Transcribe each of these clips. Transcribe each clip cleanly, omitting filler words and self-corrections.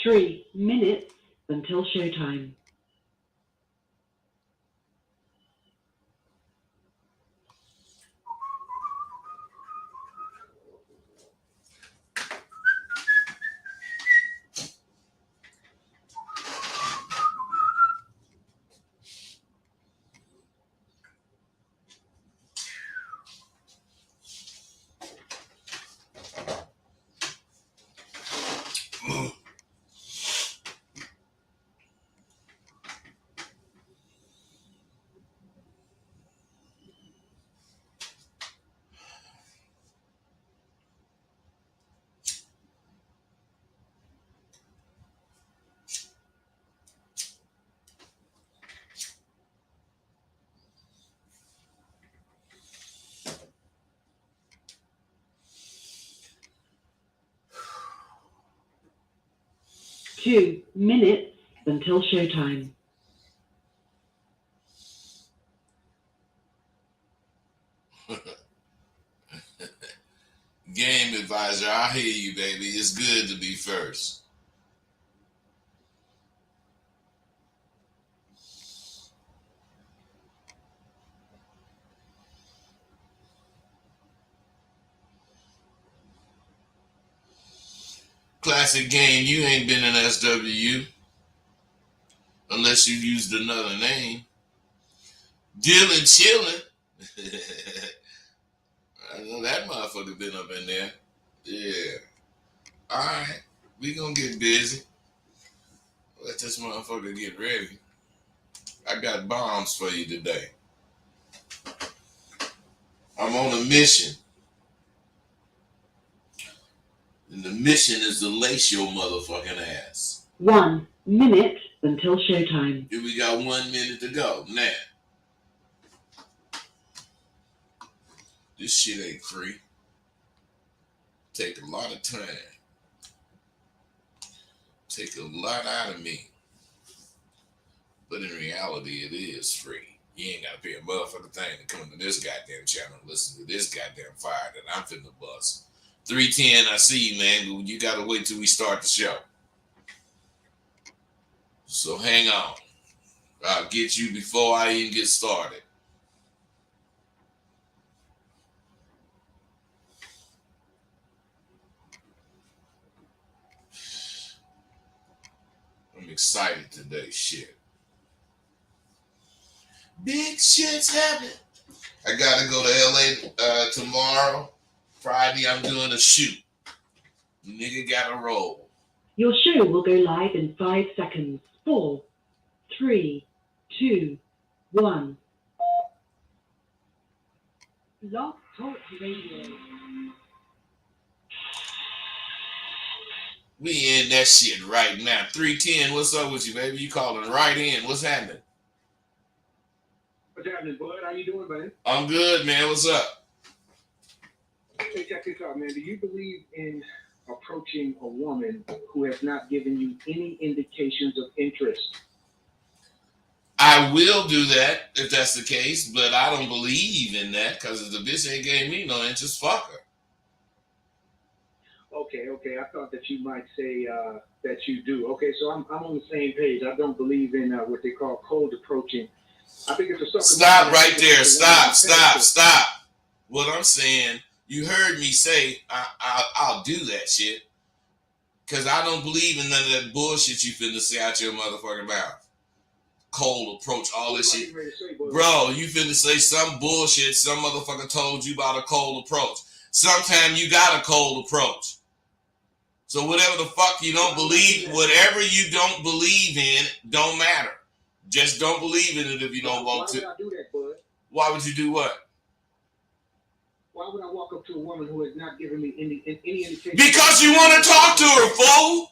3 minutes until showtime. Two minutes until showtime. Game advisor, I hear you, baby. It's good to be first. Classic game, you ain't been in SWU unless you used another name. Dylan Chillin'. I know that motherfucker been up in there. Yeah. Alright. We gonna get busy. Let this motherfucker get ready. I got bombs for you today. I'm on a mission. And the mission is to lace your motherfucking ass. 1 minute until showtime. Here we got 1 minute to go. Now. This shit ain't free. Take a lot of time. Take a lot out of me. But in reality, it is free. You ain't gotta pay a motherfucking thing to come to this goddamn channel and listen to this goddamn fire that I'm finna bust. 310, I see you, man, but you gotta wait till we start the show. So hang on. I'll get you before I even get started. I'm excited today, shit. Big shit's happening. I gotta go to LA tomorrow. Friday, I'm doing a shoot. Nigga gotta roll. Your show will go live in 5 seconds. 4, 3, 2, 1. Blog Talk Radio. We in that shit right now. 310, what's up with you, baby? You calling right in. What's happening? What's happening, bud? How you doing, man? I'm good, man. What's up? Hey, check this out, man. Do you believe in approaching a woman who has not given you any indications of interest? I will do that if that's the case, but I don't believe in that because if the bitch ain't gave me no interest, fuck her. Okay. I thought that you might say that you do. Okay, so I'm on the same page. I don't believe in what they call cold approaching. I think it's a sucker. Stop right there. Stop. What I'm saying, you heard me say I'll do that shit because I don't believe in none of that bullshit you finna say out your motherfucking mouth. Cold approach, all this shit. Bro, you finna say some bullshit some motherfucker told you about a cold approach. Sometimes you got a cold approach. So whatever the fuck you don't believe, whatever you don't believe in, don't matter. Just don't believe in it if you don't want to. Why would I do that, bud? Why would you do what? Why would I walk up to a woman who has not given me any indication? Because you want to talk to her, fool.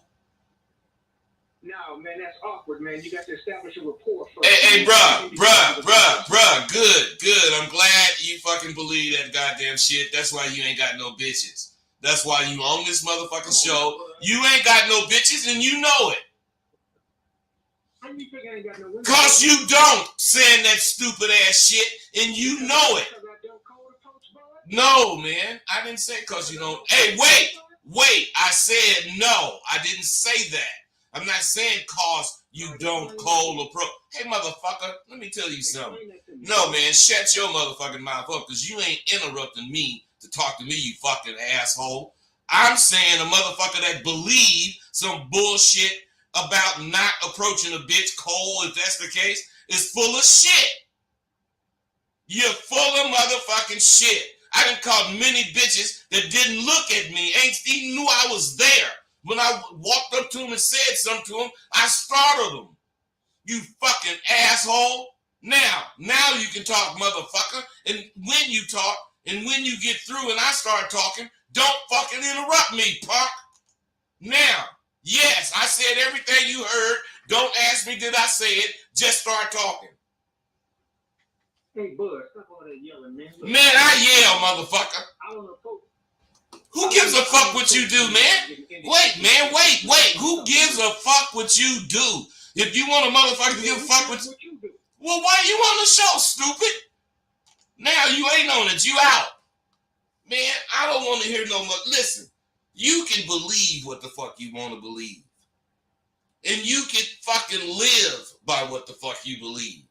No, man, that's awkward, man. You got to establish a rapport first. Hey, bruh. Good. I'm glad you fucking believe that goddamn shit. That's why you ain't got no bitches. That's why you on this motherfucking show. You ain't got no bitches and you know it. How do you think I ain't got no women? Cause you don't saying that stupid ass shit and you know it. No, man. I didn't say cause you don't. Hey, wait. I said no. I didn't say that. I'm not saying cause you don't cold approach. Hey, motherfucker, let me tell you something. No, man, shut your motherfucking mouth up, because you ain't interrupting me to talk to me, you fucking asshole. I'm saying a motherfucker that believe some bullshit about not approaching a bitch cold, if that's the case, is full of shit. You're full of motherfucking shit. I done caught many bitches that didn't look at me, ain't even knew I was there. When I walked up to them and said something to them, I startled them. You fucking asshole. Now you can talk, motherfucker. And when you talk, and when you get through and I start talking, don't fucking interrupt me, punk. Now, yes, I said everything you heard. Don't ask me did I say it. Just start talking. Hey, Bud, stop all that yelling, man. Man, I yell, motherfucker. I don't know. Who gives a fuck what you do, man? Wait, man, wait. Who gives a fuck what you do? If you want a motherfucker to give a fuck what you do. Well, why you on the show, stupid? Now you ain't on it. You out. Man, I don't want to hear no more. Listen, you can believe what the fuck you want to believe. And you can fucking live by what the fuck you believe.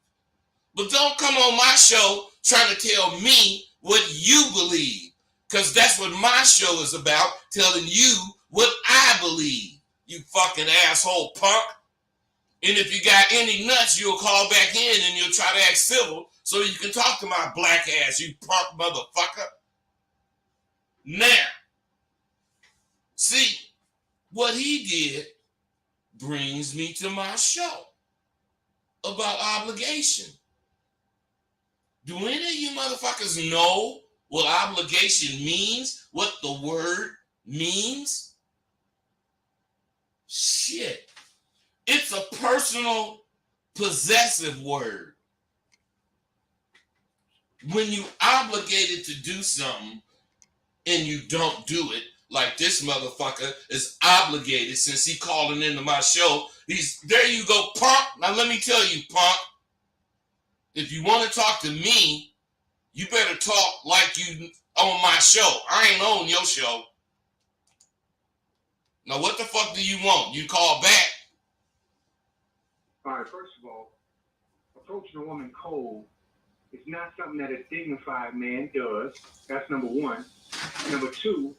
But don't come on my show trying to tell me what you believe. Because that's what my show is about, telling you what I believe, you fucking asshole punk. And if you got any nuts, you'll call back in and you'll try to act civil so you can talk to my black ass, you punk motherfucker. Now, see, what he did brings me to my show about obligation. Do any of you motherfuckers know what obligation means? What the word means? Shit. It's a personal, possessive word. When you obligated to do something and you don't do it, like this motherfucker is obligated since he calling into my show. There you go, punk. Now let me tell you, punk. If you want to talk to me, you better talk like you on my show. I ain't on your show. Now what the fuck do you want? You call back. All right, first of all, approaching a woman cold is not something that a dignified man does. That's number one. Number two,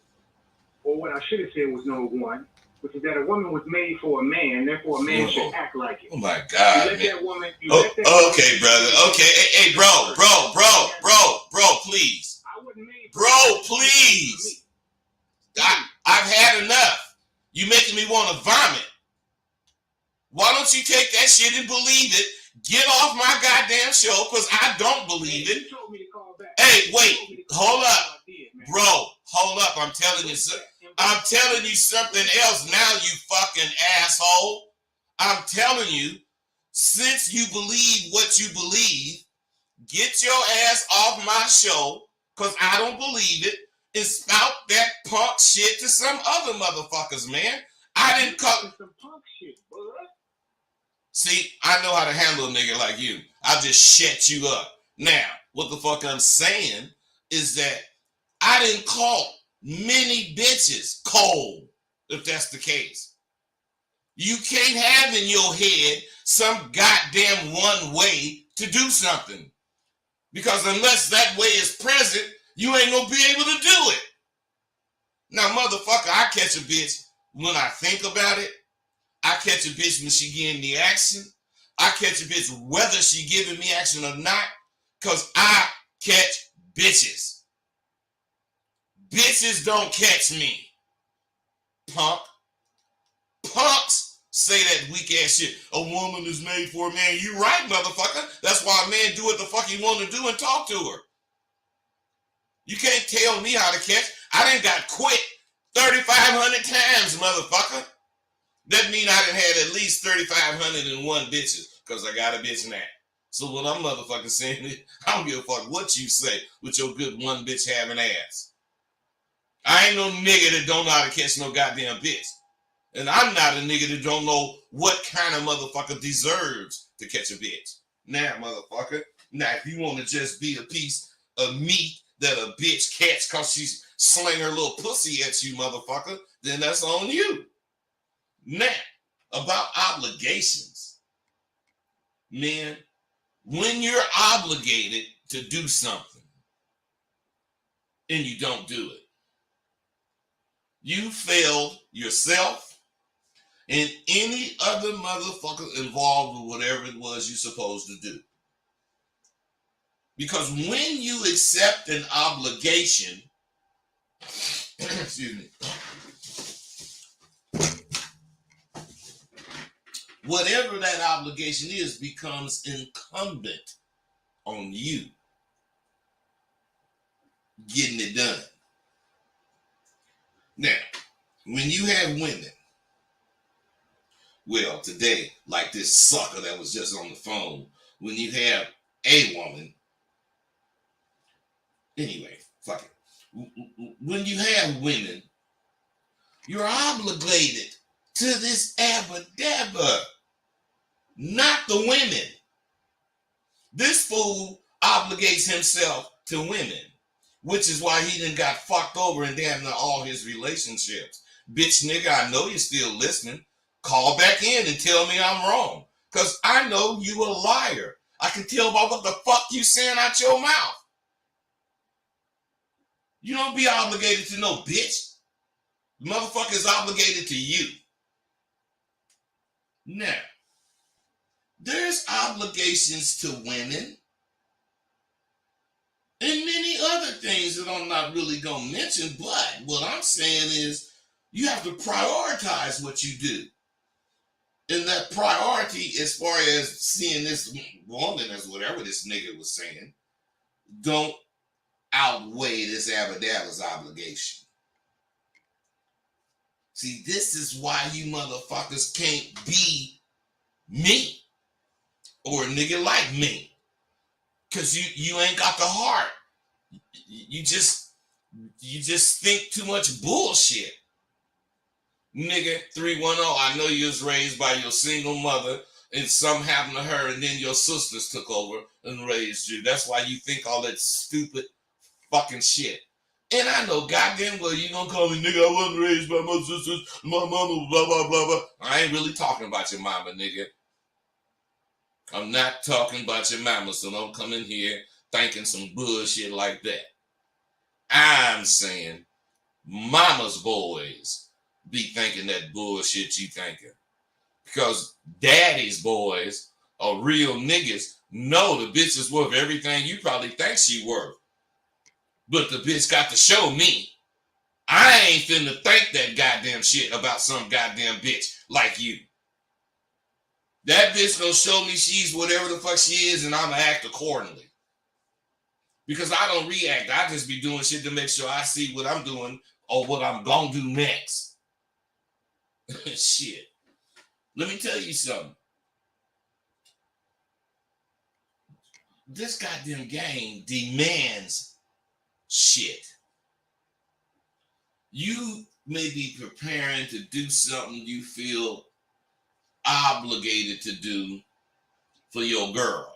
or what I should have said was number one, which is that a woman was made for a man, therefore a man should act like it. Oh my God, you let man. that woman, okay, brother. Okay, hey, bro, please. I wasn't made for Bro, please. I've had enough. You making me want to vomit. Why don't you take that shit and believe it? Get off my goddamn show, because I don't believe it. You told me to call back. Hey, wait, hold up. Bro, hold up. I'm telling you something else now, you fucking asshole. I'm telling you, since you believe what you believe, get your ass off my show, because I don't believe it, and spout that punk shit to some other motherfuckers, man. I didn't come. Some punk shit, bud. See, I know how to handle a nigga like you. I'll just shut you up. Now, what the fuck I'm saying is that I didn't call many bitches cold, if that's the case. You can't have in your head some goddamn one way to do something. Because unless that way is present, you ain't gonna be able to do it. Now, motherfucker, I catch a bitch when I think about it. I catch a bitch when she getting the action. I catch a bitch whether she giving me action or not, because I catch bitches. Bitches don't catch me, punk. Punks say that weak ass shit. A woman is made for a man. You right, motherfucker. That's why a man do what the fuck he want to do and talk to her. You can't tell me how to catch. I done got quit 3,500 times, motherfucker. That mean I done had at least 3,501 bitches, because I got a bitch now. So what I'm motherfucking saying is, I don't give a fuck what you say with your good one bitch having ass. I ain't no nigga that don't know how to catch no goddamn bitch. And I'm not a nigga that don't know what kind of motherfucker deserves to catch a bitch. Now, motherfucker, now if you want to just be a piece of meat that a bitch catch because she's sling her little pussy at you, motherfucker, then that's on you. Now, about obligations. Man, when you're obligated to do something and you don't do it, you failed yourself and any other motherfucker involved with whatever it was you're supposed to do. Because when you accept an obligation, excuse me, whatever that obligation is becomes incumbent on you getting it done. Now, when you have women, well, today, like this sucker that was just on the phone, when you have a woman, anyway, fuck it. When you have women, you're obligated to this abba dabba, not the women. This fool obligates himself to women, which is why he done got fucked over in damn near all his relationships. Bitch nigga, I know you're still listening. Call back in and tell me I'm wrong. Because I know you a liar. I can tell by what the fuck you saying out your mouth. You don't be obligated to no bitch. The motherfucker is obligated to you. Now, there's obligations to women and many other things that I'm not really going to mention, but what I'm saying is you have to prioritize what you do. And that priority, as far as seeing this woman as whatever this nigga was saying, don't outweigh this Abadabba's obligation. See, this is why you motherfuckers can't be me or a nigga like me. Because you ain't got the heart. You just think too much bullshit. Nigga, 310, I know you was raised by your single mother and something happened to her and then your sisters took over and raised you. That's why you think all that stupid fucking shit. And I know goddamn well you gonna call me nigga, I wasn't raised by my sisters, my mama, blah, blah, blah, blah. I ain't really talking about your mama, nigga. I'm not talking about your mama, so don't come in here thinking some bullshit like that. I'm saying mama's boys be thinking that bullshit you thinking. Because daddy's boys are real niggas. Know the bitch is worth everything you probably think she worth. But the bitch got to show me. I ain't finna think that goddamn shit about some goddamn bitch like you. That bitch gonna show me she's whatever the fuck she is and I'ma act accordingly. Because I don't react. I just be doing shit to make sure I see what I'm doing or what I'm gonna do next. Shit. Let me tell you something. This goddamn game demands shit. You may be preparing to do something you feel obligated to do for your girl.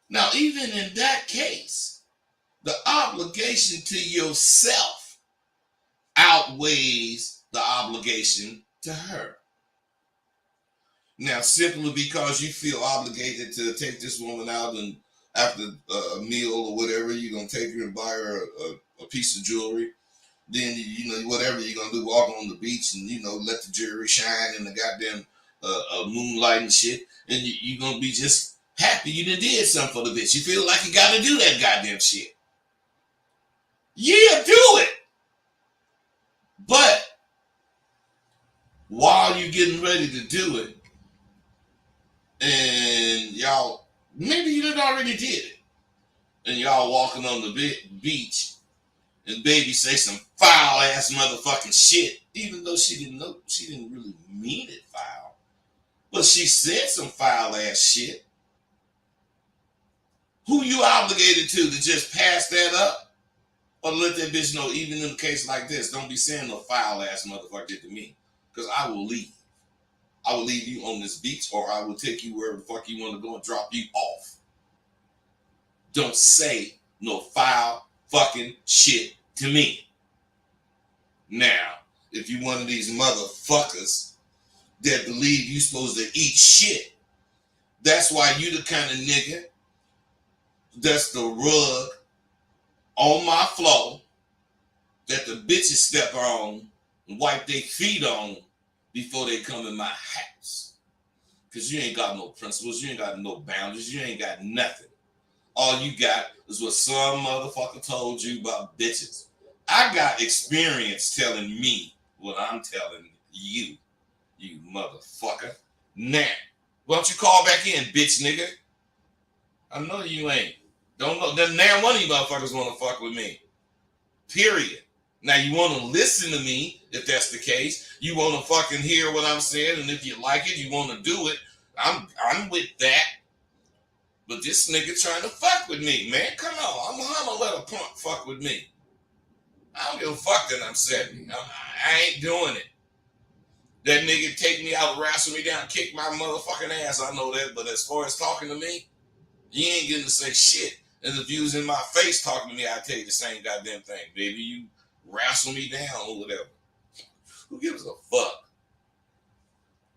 Now, even in that case, the obligation to yourself outweighs the obligation to her. Now, simply because you feel obligated to take this woman out and after a meal or whatever, you're going to take her and buy her a piece of jewelry. Then, you know, whatever you're going to do, walk on the beach and, you know, let the jewelry shine in the goddamn moonlight and shit. And you're going to be just happy you done did something for the bitch. You feel like you got to do that goddamn shit. Yeah, do it. But while you're getting ready to do it, and y'all, maybe you done already did it, and y'all walking on the beach, and baby say some foul ass motherfucking shit, even though she didn't really mean it foul, but she said some foul ass shit. Who you obligated to just pass that up? Or let that bitch know, even in a case like this, don't be saying no foul ass motherfucker did to me. Because I will leave. I will leave you on this beach, or I will take you wherever the fuck you want to go and drop you off. Don't say no foul fucking shit to me. Now, if you one of these motherfuckers that believe you supposed to eat shit. That's why you the kind of nigga that's the rug on my floor that the bitches step on and wipe their feet on before they come in my house. Because you ain't got no principles, you ain't got no boundaries, you ain't got nothing. All you got is what some motherfucker told you about bitches. I got experience telling me what I'm telling you, you motherfucker. Now, why don't you call back in, bitch nigga? I know you ain't. Don't know. Then now one of you motherfuckers want to fuck with me. Period. Now you want to listen to me, if that's the case. You want to fucking hear what I'm saying, and if you like it, you want to do it. I'm with that. But this nigga trying to fuck with me, man. Come on. I'm gonna let a punk fuck with me. I don't give a fuck that I'm 70. I ain't doing it. That nigga take me out, wrestle me down, kick my motherfucking ass. I know that. But as far as talking to me, you ain't getting to say shit. And if you was in my face talking to me, I'd tell you the same goddamn thing. Baby, you wrestle me down or whatever. Who gives a fuck?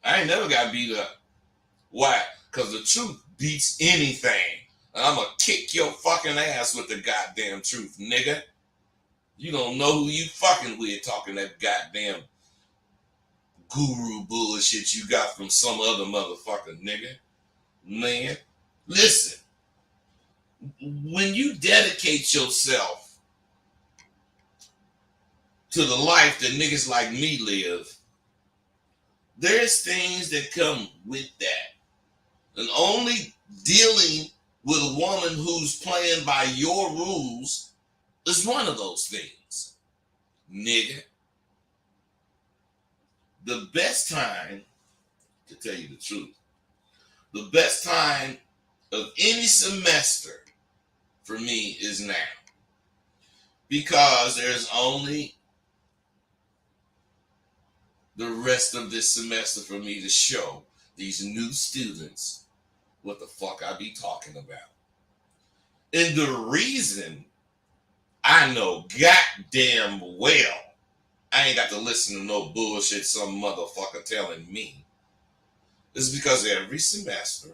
I ain't never got beat up. Why? Because the truth beats anything. And I'm going to kick your fucking ass with the goddamn truth, nigga. You don't know who you fucking with talking that goddamn guru bullshit you got from some other motherfucker, nigga. Man, listen. When you dedicate yourself to the life that niggas like me live, there's things that come with that. And only dealing with a woman who's playing by your rules is one of those things. Nigga. The best time, to tell you the truth, the best time of any semester for me is now. Because there's only the rest of this semester for me to show these new students what the fuck I be talking about. And the reason I know goddamn well I ain't got to listen to no bullshit some motherfucker telling me is because every semester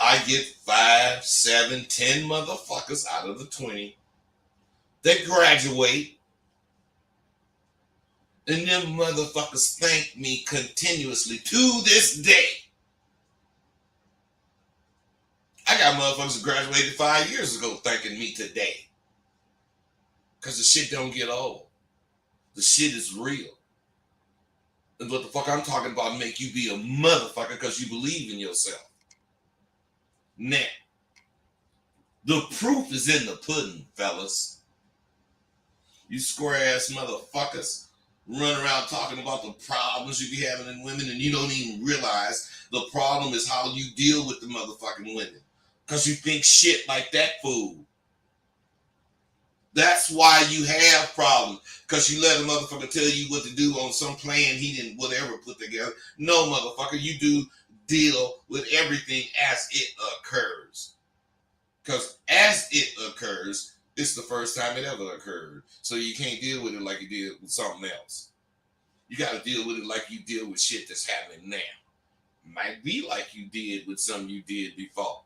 I get 5, 7, 10 motherfuckers out of the 20 that graduate, and them motherfuckers thank me continuously to this day. I got motherfuckers who graduated 5 years ago thanking me today. Because the shit don't get old. The shit is real. And what the fuck I'm talking about make you be a motherfucker because you believe in yourself. Now, the proof is in the pudding, fellas. You square ass motherfuckers run around talking about the problems you be having in women, and you don't even realize the problem is how you deal with the motherfucking women. Because you think shit like that fool. That's why you have problems. Because you let a motherfucker tell you what to do on some plan he didn't whatever put together. No, motherfucker, you do deal with everything as it occurs. Because as it occurs, it's the first time it ever occurred. So you can't deal with it like you did with something else. You got to deal with it like you deal with shit that's happening now. Might be like you did with something you did before.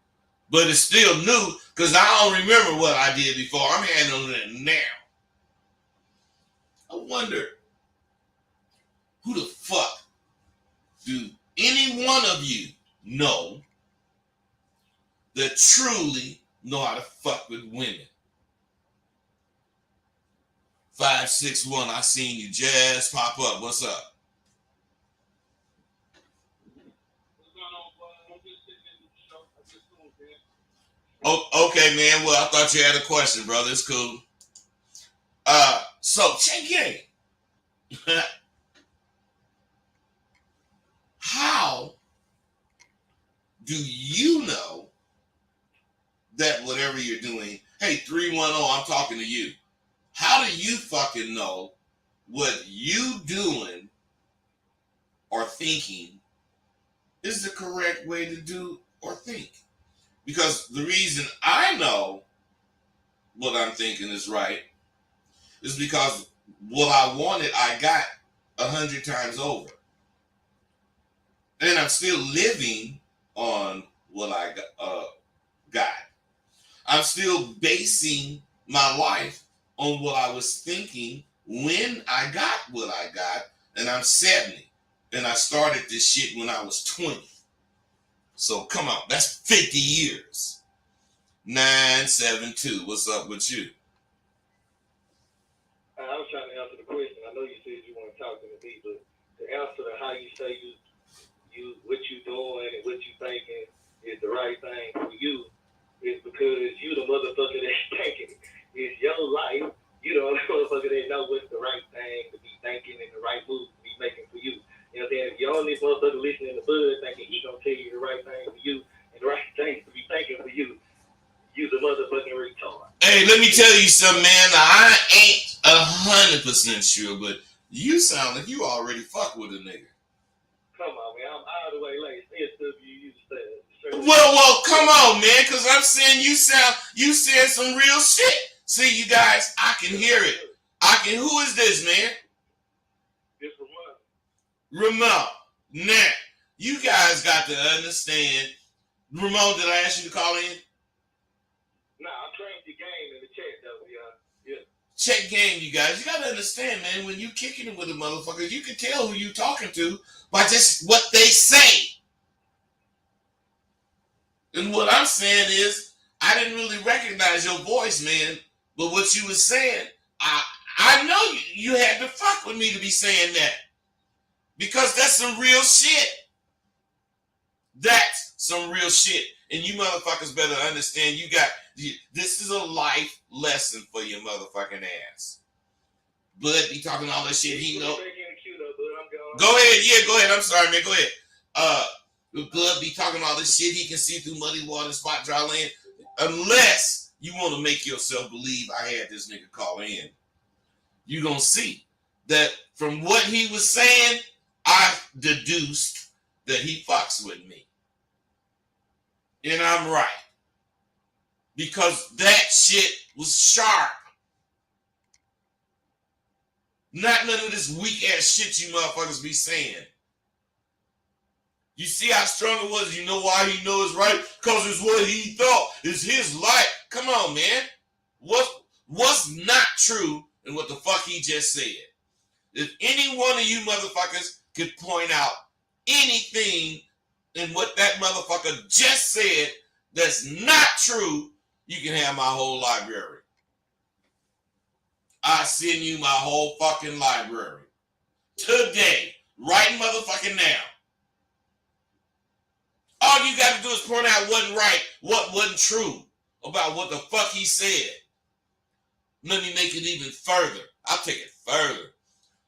But it's still new because I don't remember what I did before. I'm handling it now. I wonder who the fuck do any one of you know that truly know how to fuck with women? 561, I seen you just pop up. What's up? Oh, okay, man. Well, I thought you had a question, brother. It's cool. So check it. How do you know that whatever you're doing, hey, 310, I'm talking to you. How do you fucking know what you doing or thinking is the correct way to do or think? Because the reason I know what I'm thinking is right is because what I wanted, I got 100 times over. And I'm still living on what I got. I'm still basing my life on what I was thinking when I got what I got. And I'm 70. And I started this shit when I was 20. So come on, that's 50 years. 972. What's up with you? I was trying to answer the question. I know you said you weren't talking to me, but the answer to how you say you what you doing and what you thinking is the right thing for you is because you the motherfucker that's thinking. It's your life. You the motherfucker that know what's the right thing to be thinking and the right move to be making for you. You know what I'm saying? If you're only motherfucker listening to Bud thinking he gonna tell you the right thing for you and the right things to be thinking for you, you the motherfucking retard. Hey, let me tell you something, man. I ain't 100% sure, but you sound like you already fuck with a nigga. Come on, man. I'm all the way late. Say stuff you used to say. Well, come on, man, because I'm saying you said some real shit. See, you guys, I can hear it. Who is this, man? This Ramon. Ramon. Now, you guys got to understand. Ramon, did I ask you to call in? Nah, I'm trying your game in the chat, though, yeah. Check game, you guys. You got to understand, man, when you kicking it with a motherfucker, you can tell who you talking to by just what they say. And what I'm saying is, I didn't really recognize your voice, man, but what you was saying, I know you had to fuck with me to be saying that. Because that's some real shit. That's some real shit. And you motherfuckers better understand this is a life lesson for your motherfucking ass. Bud be talking all that shit he know. Go ahead, yeah, go ahead. I'm sorry, man. Go ahead. Bud be talking all this shit he can see through muddy water, spot dry land. Unless you want to make yourself believe I had this nigga call in. You gonna see that from what he was saying, I deduced that he fucks with me. And I'm right. Because that shit was sharp. Not none of this weak ass shit you motherfuckers be saying. You see how strong it was? You know why he knows right? Because it's what he thought. It's his life. Come on, man. What's not true in what the fuck he just said? If any one of you motherfuckers could point out anything in what that motherfucker just said that's not true, you can have my whole library. I send you my whole fucking library. Today. Right motherfucking now. All you got to do is point out wasn't right, what wasn't true about what the fuck he said. Let me make it even further. I'll take it further.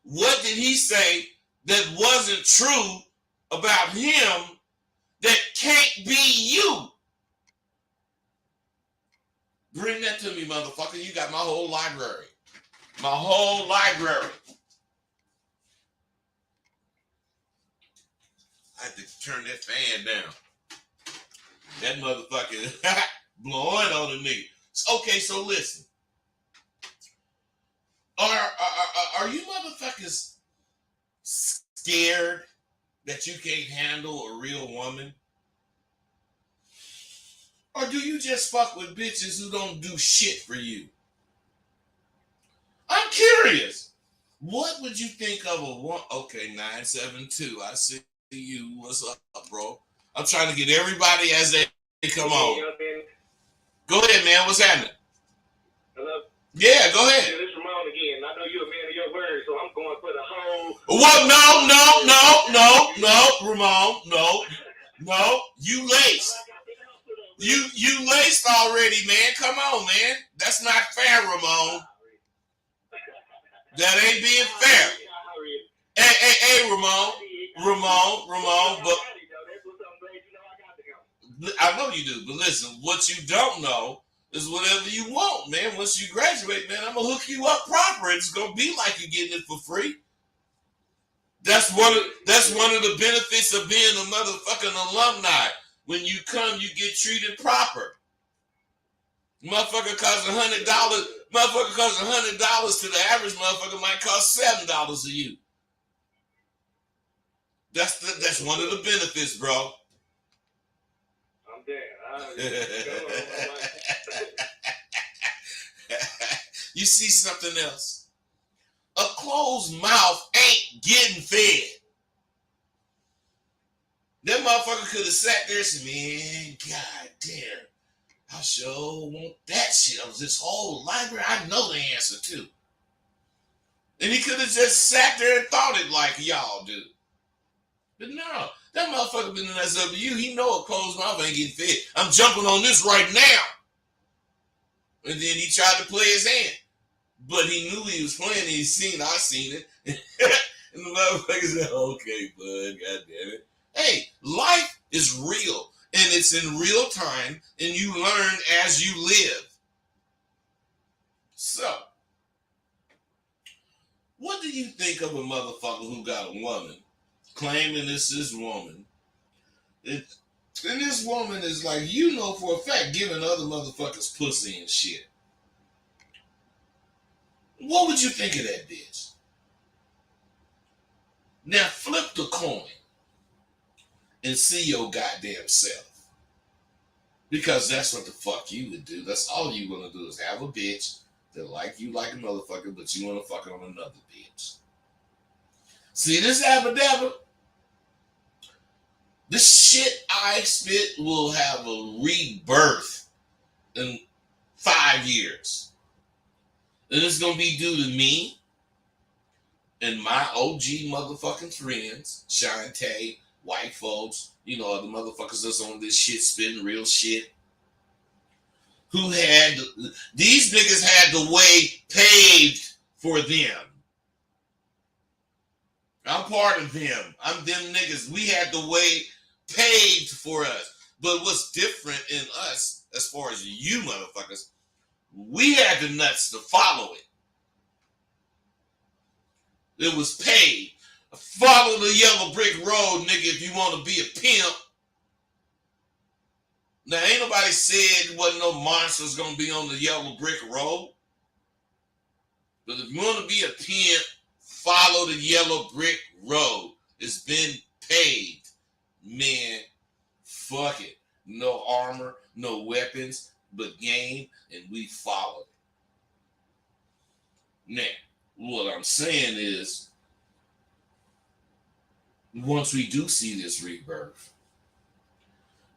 What did he say that wasn't true about him that can't be you? Bring that to me, motherfucker. You got my whole library. My whole library. I had to turn that fan down. That motherfucker blowing on the nigga. Okay, so listen. Are you motherfuckers scared that you can't handle a real woman? Or do you just fuck with bitches who don't do shit for you? I'm curious. What would you think of a one? Okay, 972. I see you. What's up, bro? I'm trying to get everybody as they come on. Go ahead, man. What's happening? Hello? Yeah, go ahead. Yeah, this is Ramon again. I know you're a man of your word, so I'm going for the whole... Well, no, Ramon. No. You laced. You laced already, man. Come on, man. That's not fair, Ramon. That ain't being fair. Hey, Ramon, but I know you do, but listen, what you don't know is whatever you want, man. Once you graduate, man, I'm gonna hook you up proper. It's gonna be like you're getting it for free. That's one of the benefits of being a motherfucking alumni. When you come, you get treated proper. Motherfucker costs $100. Motherfucker costs $100 to the average motherfucker might cost $7 to you. That's one of the benefits, bro. I'm down. You see something else? A closed mouth ain't getting fed. That motherfucker could have sat there and said, man, god damn, I sure want that shit. I was this whole library, I know the answer to. And he could have just sat there and thought it like y'all do. But no, that motherfucker been in SWU. He know a closed mouth ain't getting fed. I'm jumping on this right now. And then he tried to play his hand. But he knew he was playing. I seen it. And the motherfucker said, okay, bud, goddamn it. Hey, life is real. And it's in real time. And you learn as you live. So, what do you think of a motherfucker who got a woman claiming this is woman? And this woman is like, you know for a fact, giving other motherfuckers pussy and shit. What would you think of that bitch? Now flip the coin and see your goddamn self. Because that's what the fuck you would do. That's all you want to do is have a bitch that like you like a motherfucker, but you want to fuck on another bitch. See this abba-dabba? This shit I spit will have a rebirth in 5 years. And it's going to be due to me and my OG motherfucking friends, Shantae, white folks, you know, the motherfuckers that's on this shit spitting real shit. Who had, these niggas had the way paved for them. I'm part of them. I'm them niggas. We had the way paved for us. But what's different in us, as far as you motherfuckers, we had the nuts to follow it. It was paved. Follow the yellow brick road, nigga, if you want to be a pimp. Now, ain't nobody said wasn't no monsters gonna be on the yellow brick road. But if you want to be a pimp, follow the yellow brick road. It's been paved. Man, fuck it. No armor, no weapons, but game, and we followed it. Now, what I'm saying is, once we do see this rebirth,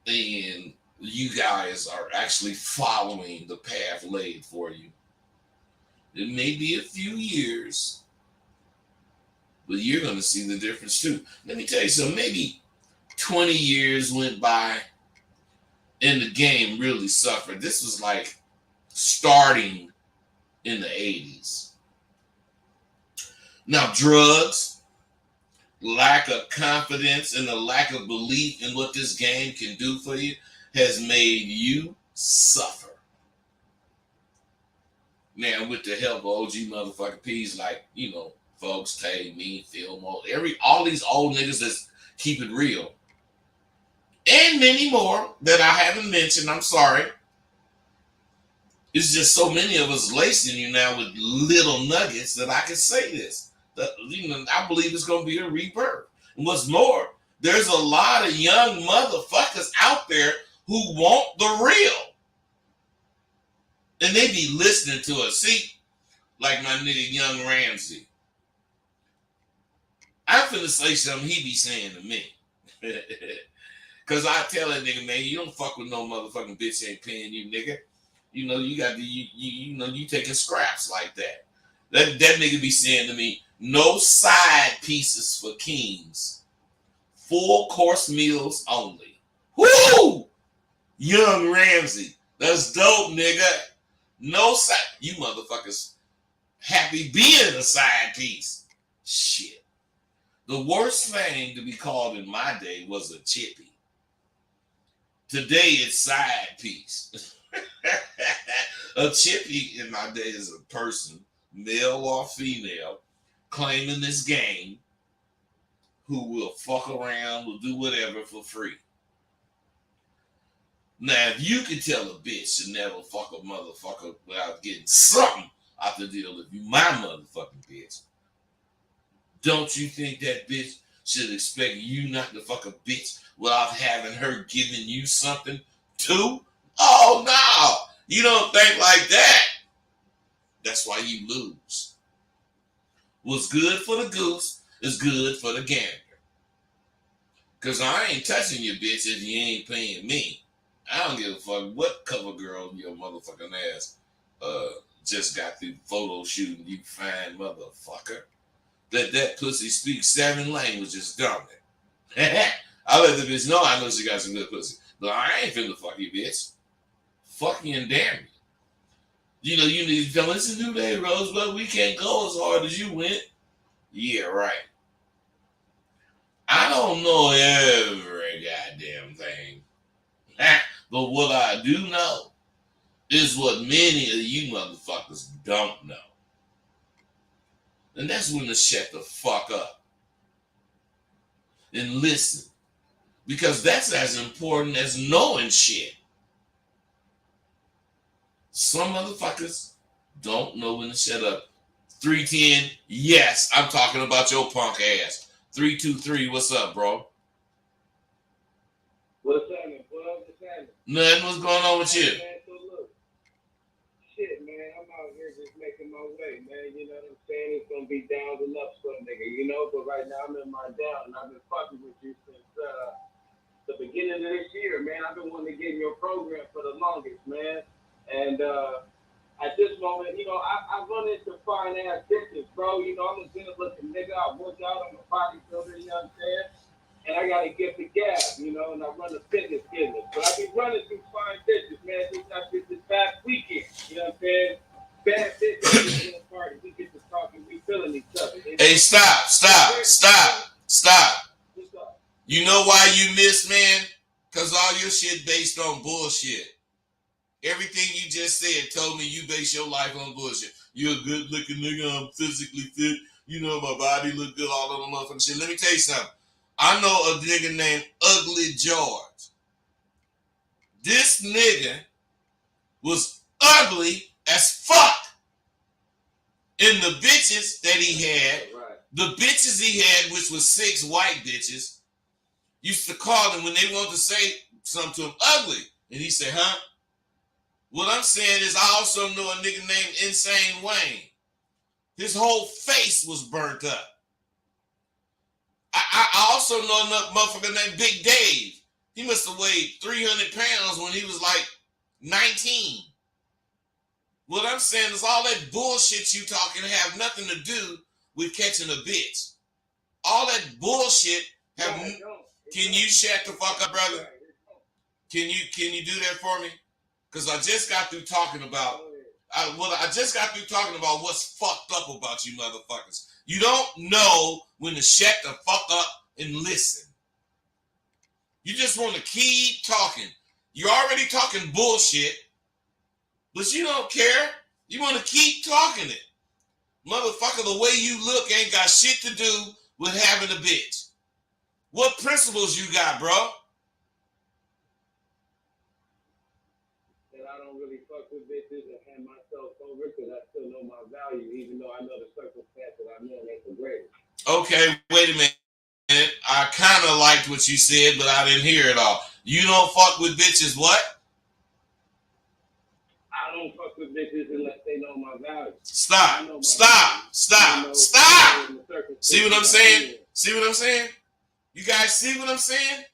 and you guys are actually following the path laid for you, it may be a few years, but you're going to see the difference too. Let me tell you something. Maybe 20 years went by and the game really suffered. This was like starting in the 80s. Now, drugs, lack of confidence, and the lack of belief in what this game can do for you has made you suffer. Now, with the help of OG motherfucking P's like, you know, folks, Tay, me, Fillmore, all these old niggas that keep it real. And many more that I haven't mentioned, I'm sorry. It's just so many of us lacing you now with little nuggets that I can say this. That, you know, I believe it's going to be a rebirth. And what's more, there's a lot of young motherfuckers out there who want the real. And they be listening to us. See, like my nigga Young Ramsey. I'm finna say something he be saying to me. Because I tell that nigga, man, you don't fuck with no motherfucking bitch ain't paying you, nigga. You know, you got to, you know, you taking scraps like that. That nigga be saying to me, no side pieces for kings. Full course meals only. Woo! Young Ramsey. That's dope, nigga. No side. You motherfuckers happy being a side piece. Shit. The worst thing to be called in my day was a chippy. Today it's side piece. A chippy in my day is a person, male or female, claiming this game, who will fuck around, will do whatever for free. Now, if you can tell a bitch to never fuck a motherfucker without getting something out the deal, if you my motherfucking bitch, don't you think that bitch should expect you not to fuck a bitch without having her giving you something too? Oh no, you don't think like that. That's why you lose. What's good for the goose is good for the gander. Cause I ain't touching your bitch if you ain't paying me. I don't give a fuck what cover girl your motherfucking ass just got through photo shooting, you fine motherfucker. That pussy speaks 7 languages, don't it? I let the bitch know I know she got some good pussy. But I ain't finna fuck you, bitch. Fuck you and damn you. You know, you need to tell us a new day, Rosebud. We can't go as hard as you went. Yeah, right. I don't know every goddamn thing. But what I do know is what many of you motherfuckers don't know. And that's when to shut the fuck up and listen. Because that's as important as knowing shit. Some motherfuckers don't know when to shut up. 310, yes, I'm talking about your punk ass. 323, what's up, bro? What's happening, bud? What's happening? Nothing, what's going on with you? Man, so look, shit, man, I'm out here just making my way, man. You know what I'm saying? It's gonna be downs and ups for a nigga, you know. But right now I'm in my down, and I've been fucking with you since the beginning of this year, man. I've been wanting to get in your program for the longest, man. And at this moment, you know, I run into fine ass bitches, bro. You know, I'm a good looking nigga. I work out. I'm a bodybuilder, you know what I'm saying? And I got to get the gab, you know, and I run a fitness business. But I be running through fine bitches, man. Just this past weekend, you know what I'm saying? Bad bitches in the party. We get to talking, we feeling each other. Hey, stop. What's up? You know why you miss, man? Because all your shit based on bullshit. Everything you just said told me you base your life on bullshit. You're a good looking nigga, I'm physically fit. You know, my body look good, all of the motherfucking shit. Let me tell you something. I know a nigga named Ugly George. This nigga was ugly as fuck. And the bitches that he had, the bitches he had, which was 6 white bitches, used to call him when they wanted to say something to him, ugly. And he said, huh? What I'm saying is I also know a nigga named Insane Wayne. His whole face was burnt up. I also know another motherfucker named Big Dave. He must have weighed 300 pounds when he was like 19. What I'm saying is all that bullshit you talking have nothing to do with catching a bitch. All that bullshit have. Can you shut the fuck up, brother? Can you do that for me? Because I just got through talking about. I just got through talking about what's fucked up about you motherfuckers. You don't know when to shut the fuck up and listen. You just want to keep talking. You're already talking bullshit, but you don't care. You want to keep talking it. Motherfucker, the way you look ain't got shit to do with having a bitch. What principles you got, bro? I don't really fuck with bitches and hand myself over because I still know my value, even though I know the circumstance that I'm in ain't the greatest. Okay, wait a minute. I kind of liked what you said, but I didn't hear it all. You don't fuck with bitches, what? I don't fuck with bitches unless they know my value. Stop. See what I'm saying? You guys see what I'm saying?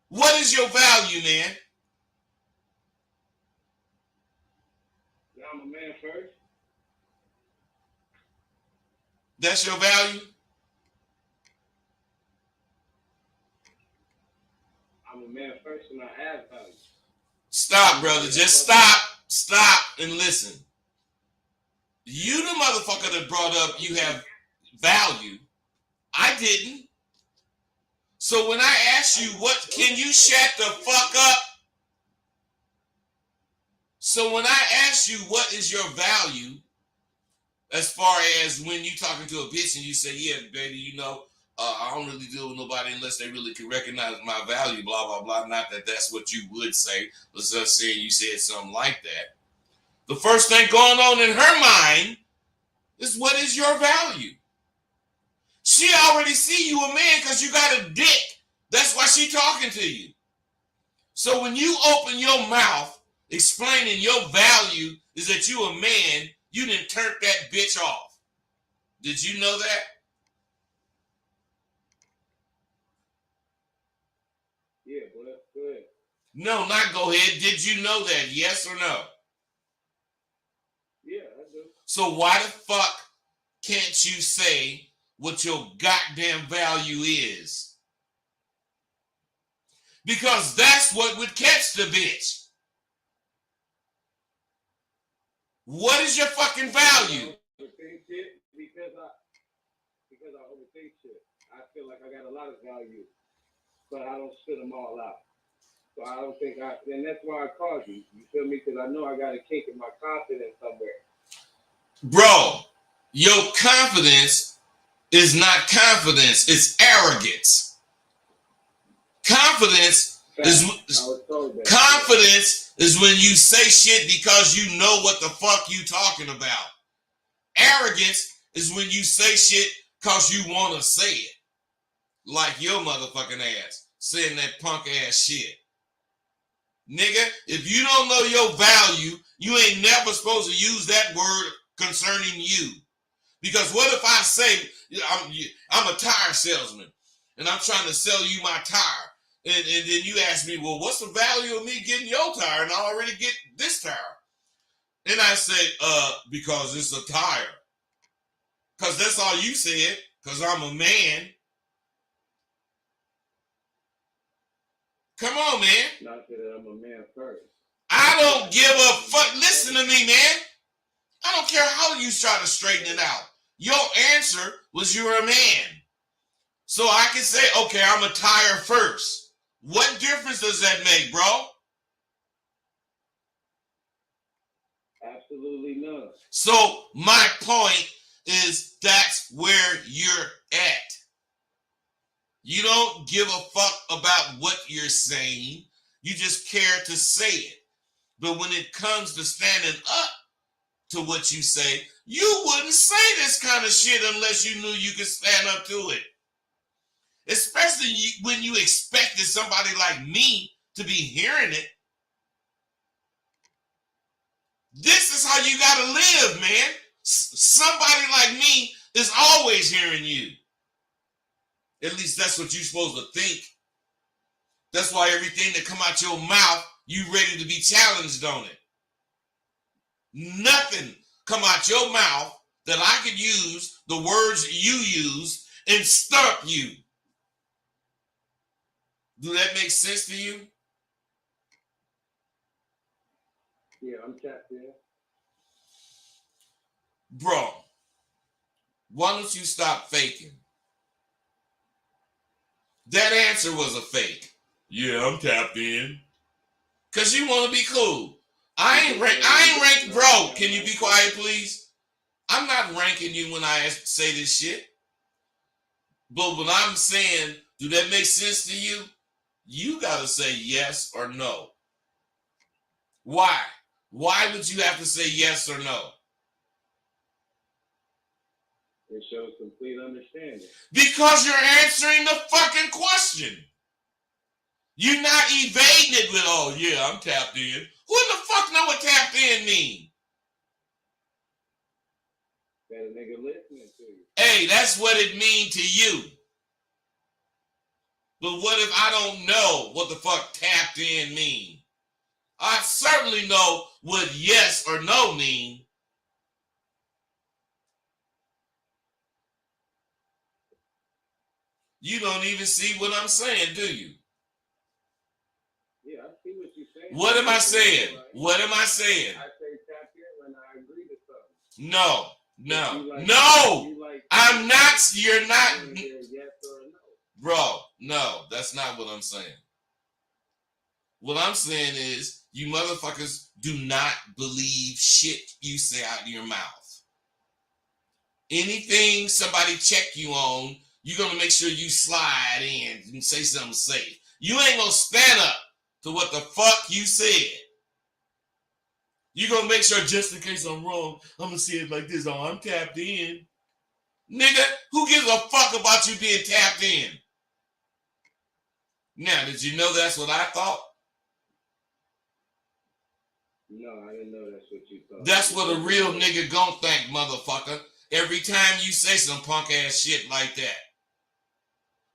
What is your value, man? I'm a man first. That's your value? I'm a man first and I have value. Stop, brother. Just stop and listen. You the motherfucker that brought up you have value. I didn't. So when I ask you what, can you shut the fuck up? So when I ask you what is your value, as far as when you talking to a bitch and you say, yeah, baby, you know, I don't really deal with nobody unless they really can recognize my value, blah, blah, blah. Not that that's what you would say. Let's just say you said something like that. The first thing going on in her mind is, what is your value? She already see you a man because you got a dick. That's why she talking to you. So when you open your mouth explaining your value is that you a man, you didn't turn that bitch off. Did you know that? Yeah, but go ahead. No, not go ahead. Did you know that? Yes or no? Yeah, I do. So why the fuck can't you say what your goddamn value is? Because that's what would catch the bitch. What is your fucking value? I overthink shit because I overthink shit. I feel like I got a lot of value, but I don't spit them all out. So I don't think and that's why I called you. You feel me? Because I know I got a kink in my confidence somewhere. Bro, your confidence is not confidence, it's arrogance. Confidence is when you say shit because you know what the fuck you talking about. Arrogance is when you say shit because you want to say it. Like your motherfucking ass saying that punk ass shit. Nigga, if you don't know your value, you ain't never supposed to use that word concerning you. Because what if I say, I'm a tire salesman and I'm trying to sell you my tire. And then you ask me, well, what's the value of me getting your tire? And I already get this tire. And I say, because it's a tire. Because that's all you said, because I'm a man. Come on, man. Not that I'm a man first. I don't give a fuck. Listen to me, man. I don't care how you try to straighten it out. Your answer was you're a man. So I can say, okay, I'm a tire first. What difference does that make, bro? Absolutely none. So my point is that's where you're at. You don't give a fuck about what you're saying. You just care to say it. But when it comes to standing up to what you say, you wouldn't say this kind of shit unless you knew you could stand up to it. Especially when you expected somebody like me to be hearing it. This is how you gotta live, man. Somebody like me is always hearing you. At least that's what you're supposed to think. That's why everything that come out your mouth, you ready to be challenged on it. Nothing come out your mouth that I could use the words you use and stump you. Do that make sense to you? Yeah, I'm tapped in. Bro, why don't you stop faking? That answer was a fake. Yeah, I'm tapped in. Cause you want to be cool. I ain't ranked, bro. Can you be quiet, please? I'm not ranking you when I say this shit. But when I'm saying, do that make sense to you? You gotta say yes or no. Why? Why would you have to say yes or no? It shows complete understanding. Because you're answering the fucking question. You're not evading it with, oh yeah, I'm tapped in. Who the fuck know what tapped in mean? That a nigga listening to you. Hey, that's what it mean to you. But what if I don't know what the fuck tapped in mean? I certainly know what yes or no mean. You don't even see what I'm saying, do you? Yeah, I see what you're saying. What am I saying? What am I saying? I say tap in when I agree to something. No. I'm not. You're not. Yes or no. Bro, no, that's not what I'm saying. What I'm saying is you motherfuckers do not believe shit you say out of your mouth. Anything somebody check you on, you're going to make sure you slide in and say something safe. You ain't going to stand up to what the fuck you said. You're going to make sure, just in case I'm wrong, I'm going to say it like this. Oh, I'm tapped in. Nigga, who gives a fuck about you being tapped in? Now, did you know that's what I thought? No, I didn't know that's what you thought. That's what a real nigga gon' think, motherfucker. Every time you say some punk ass shit like that.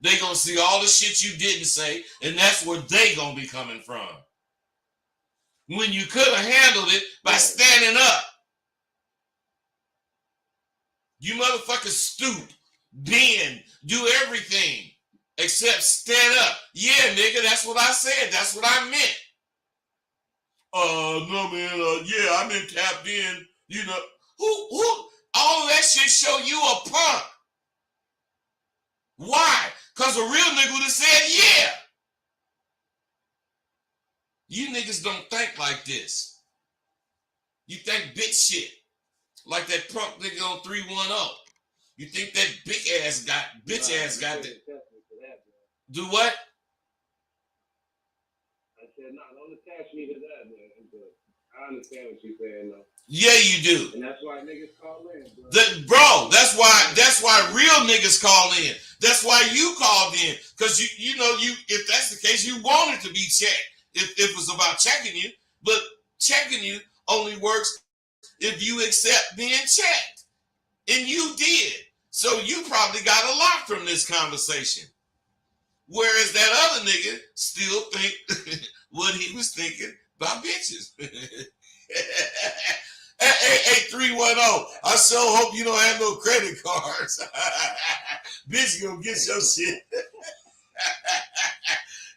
They gonna see all the shit you didn't say, and that's where they gonna be coming from. When you could have handled it by standing up. You motherfuckers stoop, bend, do everything except stand up. Yeah, nigga, that's what I said. That's what I meant. No, man, yeah, I've been tapped in. You know, who, all of that shit show you a punk. Why? Because a real nigga would have said, yeah. You niggas don't think like this. You think bitch shit. Like that punk nigga on 310. You think that bitch ass got that. Do what? I said, no, don't attach me to that, man. But I understand what you're saying, though. Yeah, you do. And that's why niggas call in, bro. That's why real niggas call in. That's why you called in. Because you know, if that's the case, you wanted to be checked. If it was about checking you, but checking you only works if you accept being checked. And you did. So you probably got a lot from this conversation. Whereas that other nigga still think what he was thinking about bitches. Hey, 310. I so hope you don't have no credit cards. Bitch, you gonna get your shit.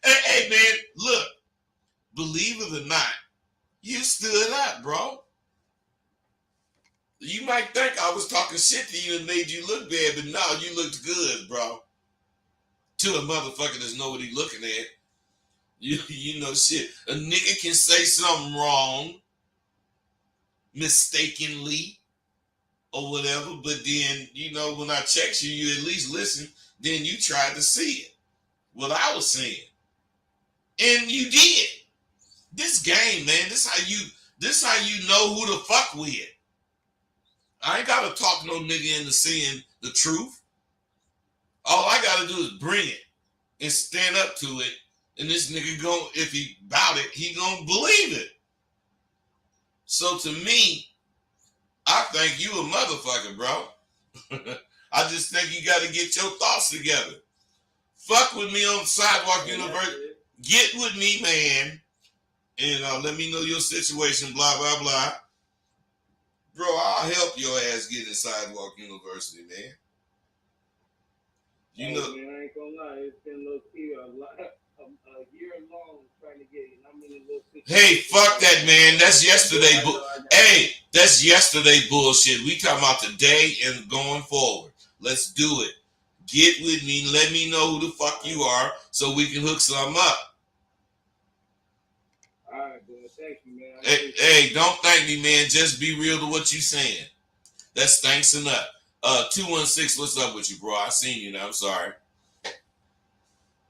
Hey, man, look. Believe it or not, you stood up, bro. You might think I was talking shit to you and made you look bad, but no, you looked good, bro. To a motherfucker that's know what he looking at. You know shit. A nigga can say something wrong, mistakenly, or whatever, but then, you know, when I checked you, you at least listen, then you tried to see it. What I was saying. And you did. This game, man, this how you know who to fuck with. I ain't gotta talk no nigga into seeing the truth. All I gotta do is bring it and stand up to it. And this nigga if he bout it, he gonna believe it. So to me, I think you a motherfucker, bro. I just think you gotta get your thoughts together. Fuck with me on Sidewalk University. Get with me, man. And let me know your situation, blah, blah, blah. Bro, I'll help your ass get in Sidewalk University, man. You know. Man, I ain't gonna lie. It's been a year long trying to get in. I'm in a little situation. Hey, fuck that, man. That's yesterday. Hey, that's yesterday bullshit. We talking about today and going forward. Let's do it. Get with me. Let me know who the fuck you are so we can hook something up. All right, boy. Thank you, man. Hey, don't thank me, man. Just be real to what you saying. That's thanks enough. 216, what's up with you, bro? I seen you now. I'm sorry.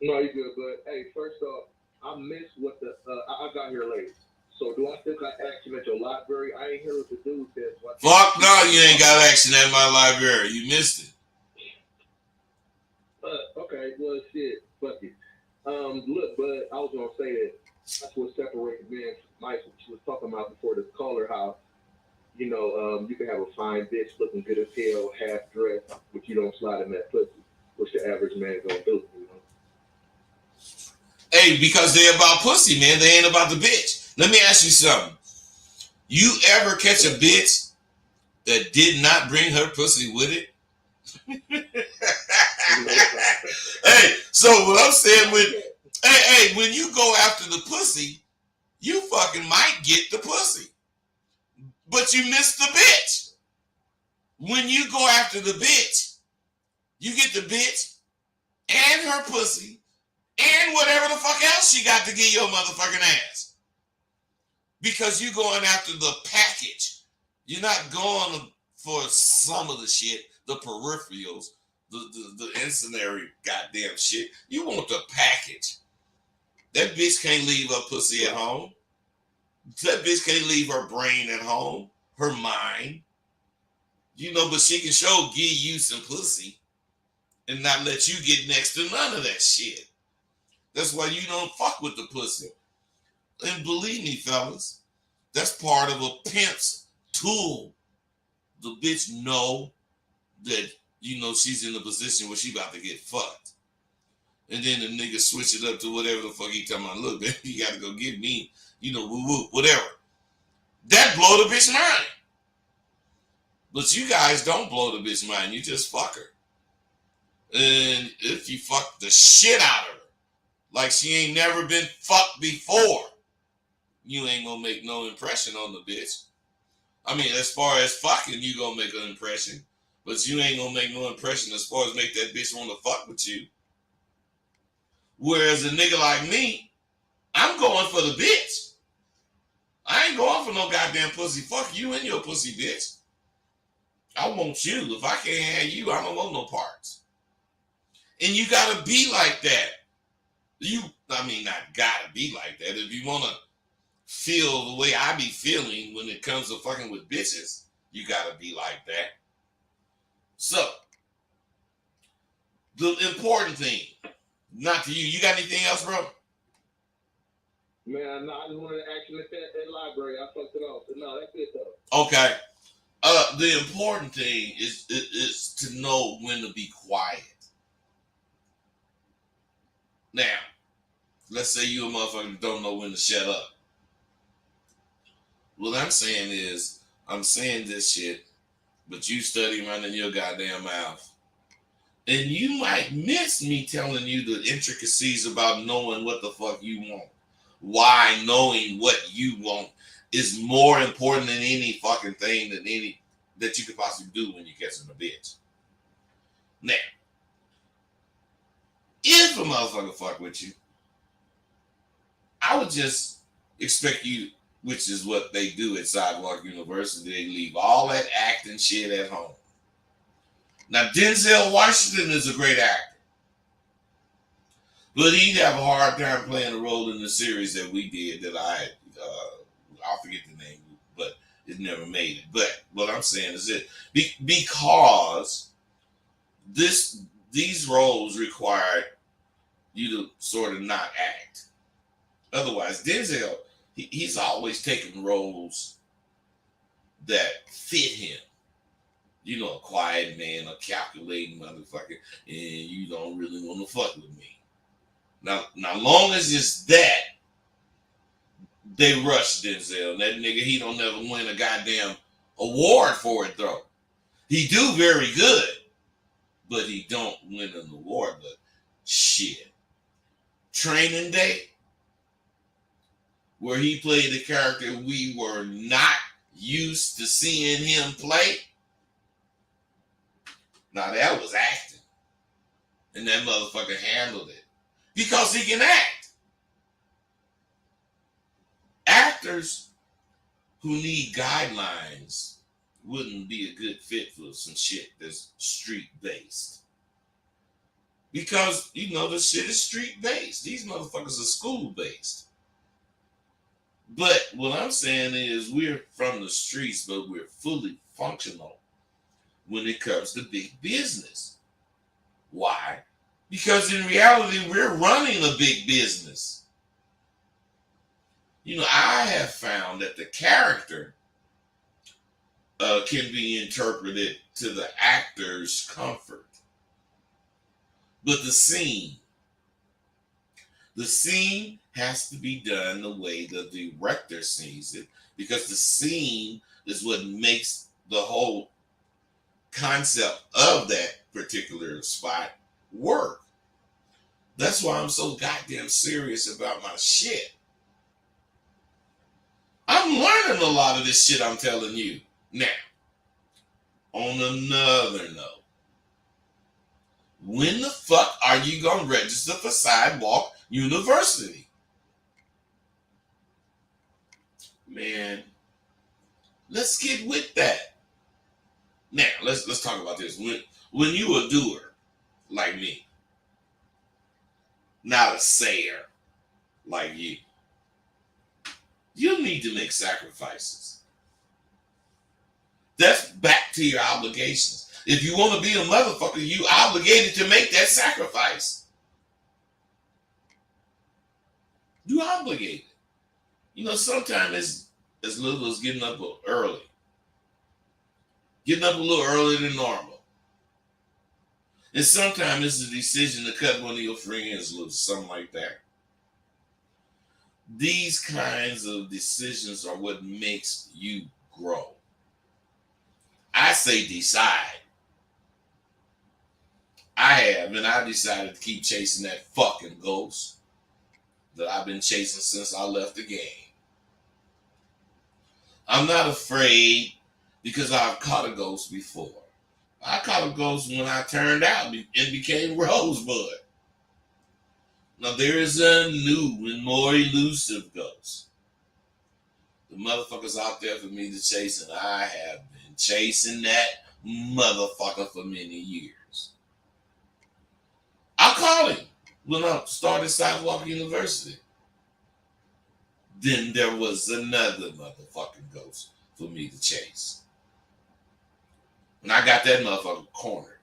No, you good, but hey, first off, I missed what I got here late. So do I think I asked you at your library? I ain't hear what the dude said. Fuck no, you ain't got action at my library. You missed it. Okay, well, shit, fuck it. Look, but I was gonna say that that's what separated me and Mike. She was talking about before the caller how, you know, you can have a fine bitch looking good as hell, half dressed, but you don't slide in that pussy, which the average man gonna do, you know. Hey, because they're about pussy, man. They ain't about the bitch. Let me ask you something. You ever catch a bitch that did not bring her pussy with it? Hey, so what I'm saying when you go after the pussy, you fucking might get the pussy. But you miss the bitch. When you go after the bitch, you get the bitch and her pussy and whatever the fuck else she got to get your motherfucking ass. Because you going after the package. You're not going for some of the shit, the peripherals. the ancillary goddamn shit. You want the package. That bitch can't leave her pussy at home. That bitch can't leave her brain at home, her mind. But she can give you some pussy and not let you get next to none of that shit. That's why you don't fuck with the pussy. And believe me, fellas, that's part of a pimp's tool. The bitch know that, she's in a position where she about to get fucked. And then the nigga switch it up to whatever the fuck he talking about. Look, baby, you gotta go get me, woo-woo, whatever. That blow the bitch mind. But you guys don't blow the bitch mind. You just fuck her. And if you fuck the shit out of her, like she ain't never been fucked before, you ain't gonna make no impression on the bitch. I mean, as far as fucking, you gonna make an impression. But you ain't gonna make no impression as far as make that bitch want to fuck with you. Whereas a nigga like me, I'm going for the bitch. I ain't going for no goddamn pussy. Fuck you and your pussy, bitch. I want you. If I can't have you, I don't want no parts. And you gotta be like that. Not gotta be like that. If you wanna feel the way I be feeling when it comes to fucking with bitches, you gotta be like that. So, the important thing, not to you. You got anything else, bro? Man, no, I just wanted to actually that library. I fucked it off. But no, that's it though. Okay. The important thing is to know when to be quiet. Now, let's say you a motherfucker don't know when to shut up. What I'm saying is, I'm saying this shit, but you study running your goddamn mouth. And you might miss me telling you the intricacies about knowing what the fuck you want. Why knowing what you want is more important than any fucking thing that you could possibly do when you're catching a bitch. Now, if a motherfucker fuck with you, I would just expect you, which is what they do at Sidewalk University, they leave all that acting shit at home. Now, Denzel Washington is a great actor, but he'd have a hard time playing a role in the series that we did that I'll forget the name, but it never made it. But what I'm saying is because these roles require you to sort of not act. Otherwise, Denzel, he's always taking roles that fit him. A quiet man, a calculating motherfucker, and you don't really want to fuck with me. Now, long as it's that, they rush Denzel. That nigga, he don't never win a goddamn award for it, though. He do very good, but he don't win an award. But shit. Training Day, where he played the character we were not used to seeing him play. Now that was acting. And that motherfucker handled it. Because he can act. Actors who need guidelines wouldn't be a good fit for some shit that's street-based. Because, the shit is street-based. These motherfuckers are school-based. But what I'm saying is we're from the streets, but we're fully functional when it comes to big business. Why? Because in reality, we're running a big business. I have found that the character can be interpreted to the actor's comfort. But the scene has to be done the way the director sees it, because the scene is what makes the whole concept of that particular spot work. That's why I'm so goddamn serious about my shit. I'm learning a lot of this shit I'm telling you. Now, on another note, when the fuck are you gonna register for Sidewalk University? Man, let's get with that. Now, let's talk about this. When you a doer, like me. Not a sayer like you. You need to make sacrifices. That's back to your obligations. If you want to be a motherfucker, you obligated to make that sacrifice. You obligated. You know, sometimes it's as little as getting up early. Getting up a little earlier than normal. And sometimes it's a decision to cut one of your friends loose, something like that. These kinds of decisions are what makes you grow. I say decide. I have, and I decided to keep chasing that fucking ghost that I've been chasing since I left the game. I'm not afraid because I've caught a ghost before. I caught a ghost when I turned out and became Rosebud. Now there is a new and more elusive ghost. The motherfucker's out there for me to chase, and I have been chasing that motherfucker for many years. I caught him when I started Sidewalk University. Then there was another motherfucking ghost for me to chase. And I got that motherfucker cornered.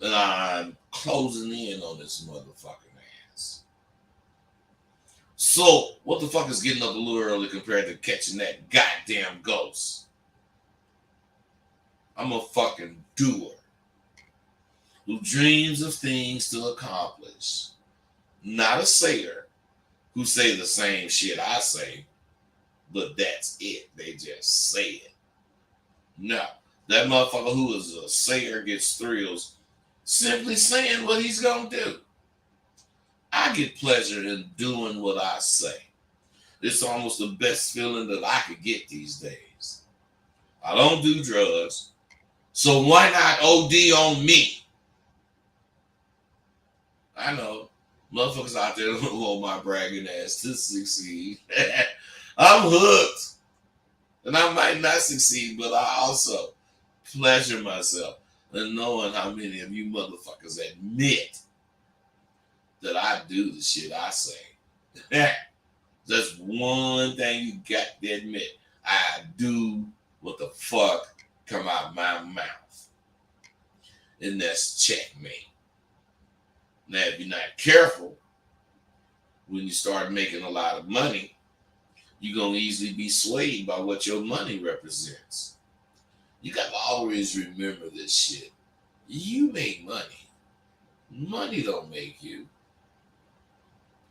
And I'm closing in on this motherfucking ass. So, what the fuck is getting up a little early compared to catching that goddamn ghost? I'm a fucking doer who dreams of things to accomplish. Not a sayer who say the same shit I say, but that's it. They just say it. No, that motherfucker who is a sayer gets thrills simply saying what he's gonna do. I get pleasure in doing what I say. It's almost the best feeling that I could get these days. I don't do drugs, so why not OD on me? I know, motherfuckers out there don't want my bragging ass to succeed. I'm hooked. And I might not succeed, but I also pleasure myself in knowing how many of you motherfuckers admit that I do the shit I say. That's one thing you got to admit. I do what the fuck come out my mouth. And that's checkmate. Now, if you're not careful, when you start making a lot of money, you're going to easily be swayed by what your money represents. You got to always remember this shit. You make money. Money don't make you.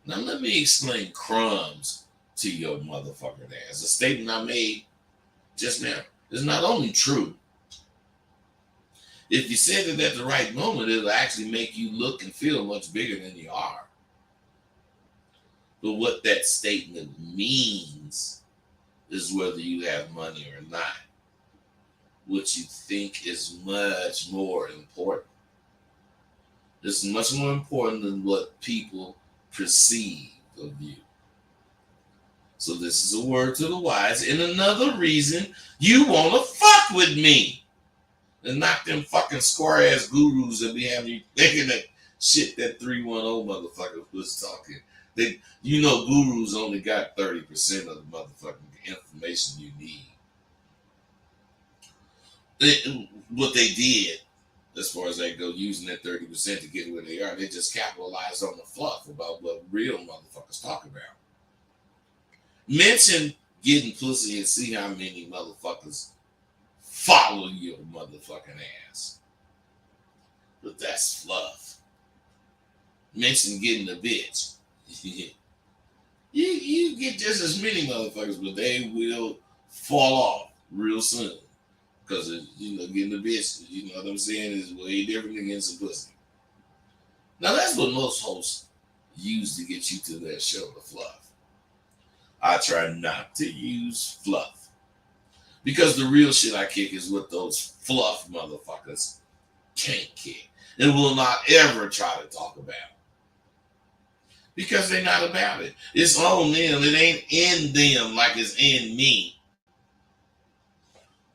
Now, let me explain crumbs to your motherfucking ass. The statement I made just now is not only true. If you said it at the right moment, it'll actually make you look and feel much bigger than you are. But what that statement means is whether you have money or not. What you think is much more important. It's much more important than what people perceive of you. So this is a word to the wise, and another reason you want to fuck with me. And not them fucking square ass gurus that be having you thinking that shit that 310 motherfucker was talking. They, you know, gurus only got 30% of the motherfucking information you need. What they did, as far as they go, using that 30% to get where they are, they just capitalized on the fluff about what real motherfuckers talk about. Mention getting pussy and see how many motherfuckers follow your motherfucking ass. But that's fluff. Mention getting a bitch. you get just as many motherfuckers, but they will fall off real soon. Because, getting a bitch, you know what I'm saying, is way different than getting some pussy. Now, that's what most hosts use to get you to their show, the fluff. I try not to use fluff. Because the real shit I kick is what those fluff motherfuckers can't kick. And will not ever try to talk about. Because they're not about it. It's on them. It ain't in them like it's in me.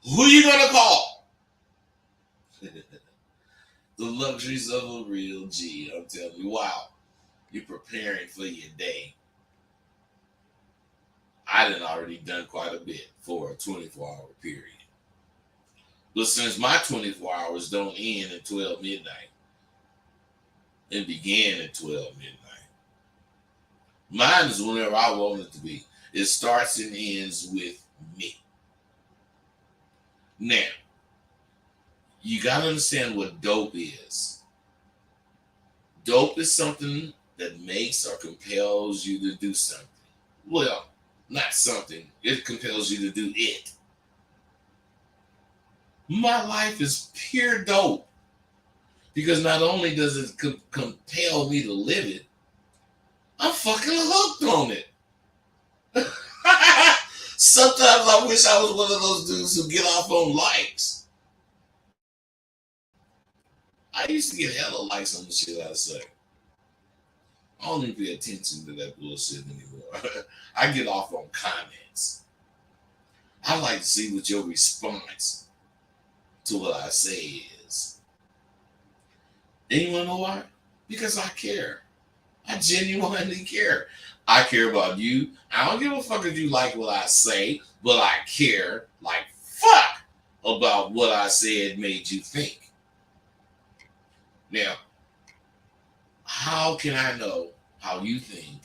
Who you gonna call? The luxuries of a real G. I'm telling you, wow. You're preparing for your day. I done already done quite a bit for a 24-hour period. But since my 24 hours don't end at 12 midnight and began at 12 midnight, mine is whenever I want it to be. It starts and ends with me. Now, you got to understand what dope is. Dope is something that makes or compels you to do something. Well, not something. It compels you to do it. My life is pure dope. Because not only does it compel me to live it, I'm fucking hooked on it. Sometimes I wish I was one of those dudes who get off on likes. I used to get hella likes on the shit I say. I don't even pay attention to that bullshit anymore. I get off on comments. I like to see what your response to what I say is. And you wanna know why? Because I care. I genuinely care. I care about you. I don't give a fuck if you like what I say, but I care like fuck about what I said made you think. Now, how can I know how you think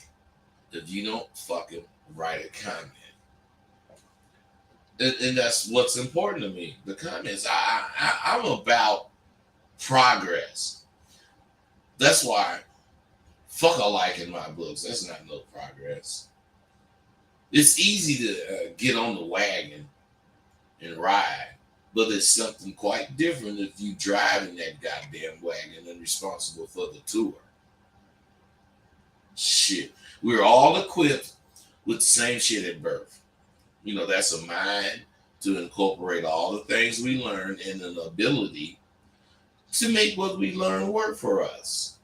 if you don't fucking write a comment? And that's what's important to me. The comments. I'm about progress. That's why fuck a like in my books. That's not no progress. It's easy to get on the wagon and ride, but it's something quite different if you driving that goddamn wagon and responsible for the tour. Shit. We're all equipped with the same shit at birth. You know, that's a mind to incorporate all the things we learn and an ability to make what we learn work for us.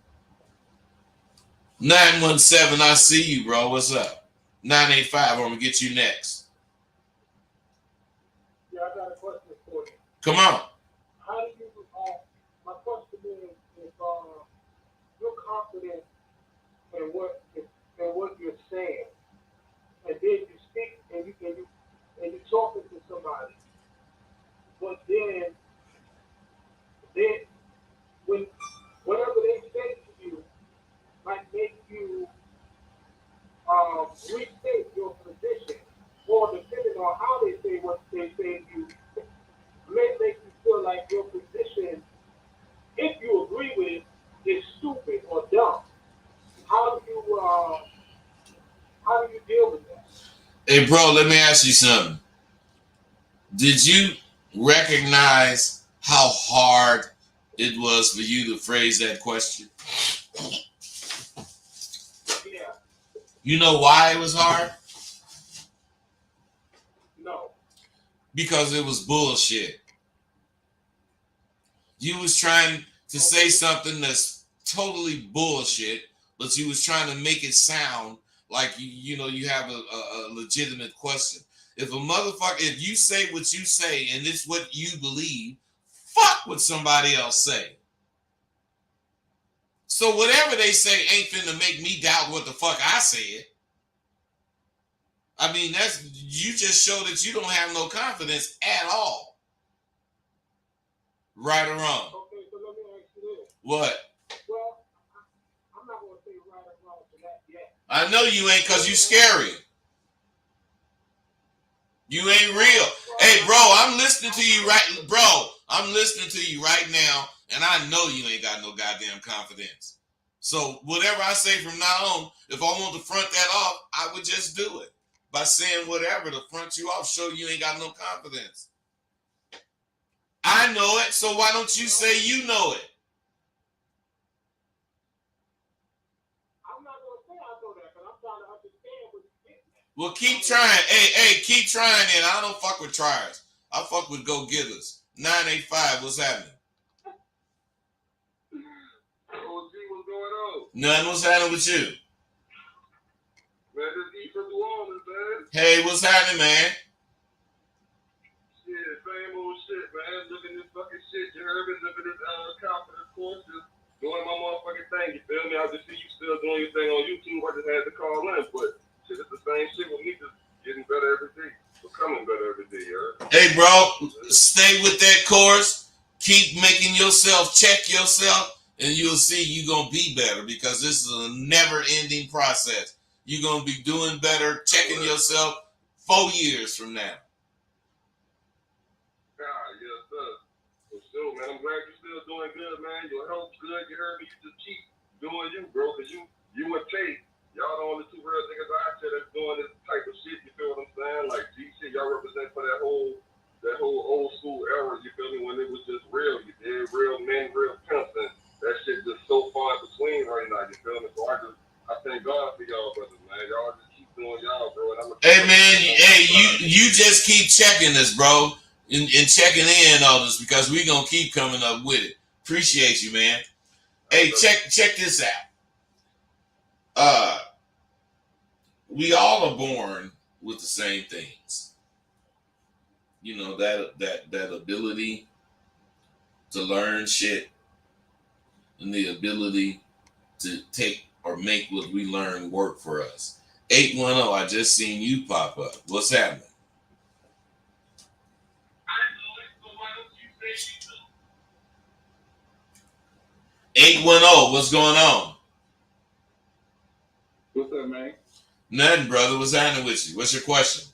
917, I see you, bro. What's up? 985, I'm going to get you next. Yeah, I got a question for you. Come on. How do you, my question is, if you're confident in what you're saying, and then you speak and you're talking to somebody, but then when whatever they say to you might make you restate your position, or depending on how they say what they say to you, may make you feel like your position, if you agree with it, is stupid or dumb. How do you deal with that? Hey, bro, let me ask you something. Did you recognize how hard it was for you to phrase that question? Yeah. You know why it was hard? No. Because it was bullshit. You was trying to say something that's totally bullshit, but you was trying to make it sound like you have a legitimate question. If a motherfucker, if you say what you say and it's what you believe, fuck what somebody else say. So whatever they say ain't finna make me doubt what the fuck I said. I mean, you just show that you don't have no confidence at all. Right or wrong? Okay, so let me ask you this. What? Well, I'm not going to say right or wrong for that yet. I know you ain't, because you scary. You ain't real. Hey, bro, I'm listening to you right, bro. I'm listening to you right now, and I know you ain't got no goddamn confidence. So whatever I say from now on, if I want to front that off, I would just do it by saying whatever to front you off, show you ain't got no confidence. I know it, so why don't you say you know it? I'm not going to say I know that, but I'm trying to understand what you're getting at. Well, keep trying. Hey, keep trying then. I don't fuck with tryers. I fuck with go-getters. 985, what's happening? OG, what's going on? Nothing, what's happening with you? Man, this E from New Orleans, man. Hey, what's happening, man? Shit, same old shit, man. Look at this fucking shit. You heard me? Look at this confidence doing my motherfucking thing. You feel me? I just see you still doing your thing on YouTube. I just had to call in, but shit, it's the same shit with me. Just getting better every day, becoming better every day. Hey, bro, stay with that course. Keep making yourself check yourself, and you'll see you're gonna be better because this is a never-ending process. You're gonna be doing better, checking yourself 4 years from now. Yes, sir. For sure, man. I'm glad you're still doing good, man. Your health's good. You heard me. You just keep doing you, bro. Cause you and Tate, y'all the only two real niggas out there that's doing this type of shit. You feel what I'm saying? Like GC, y'all represent for that whole old school era. You feel me? When it was just real, you did real men, real pimps, and that shit just so far in between right now. You feel me? So I thank God for y'all, brothers, man. Y'all just keep doing y'all, bro. And Hey, man, hey, you just keep checking this, bro. And checking in on this because we're gonna keep coming up with it. Appreciate you, man. Hey, check this out. We all are born with the same things. You know, that ability to learn shit and the ability to take or make what we learn work for us. 810, I just seen you pop up. What's happening? 810, what's going on? What's up, man? Nothing, brother. What's happening with you? What's your question?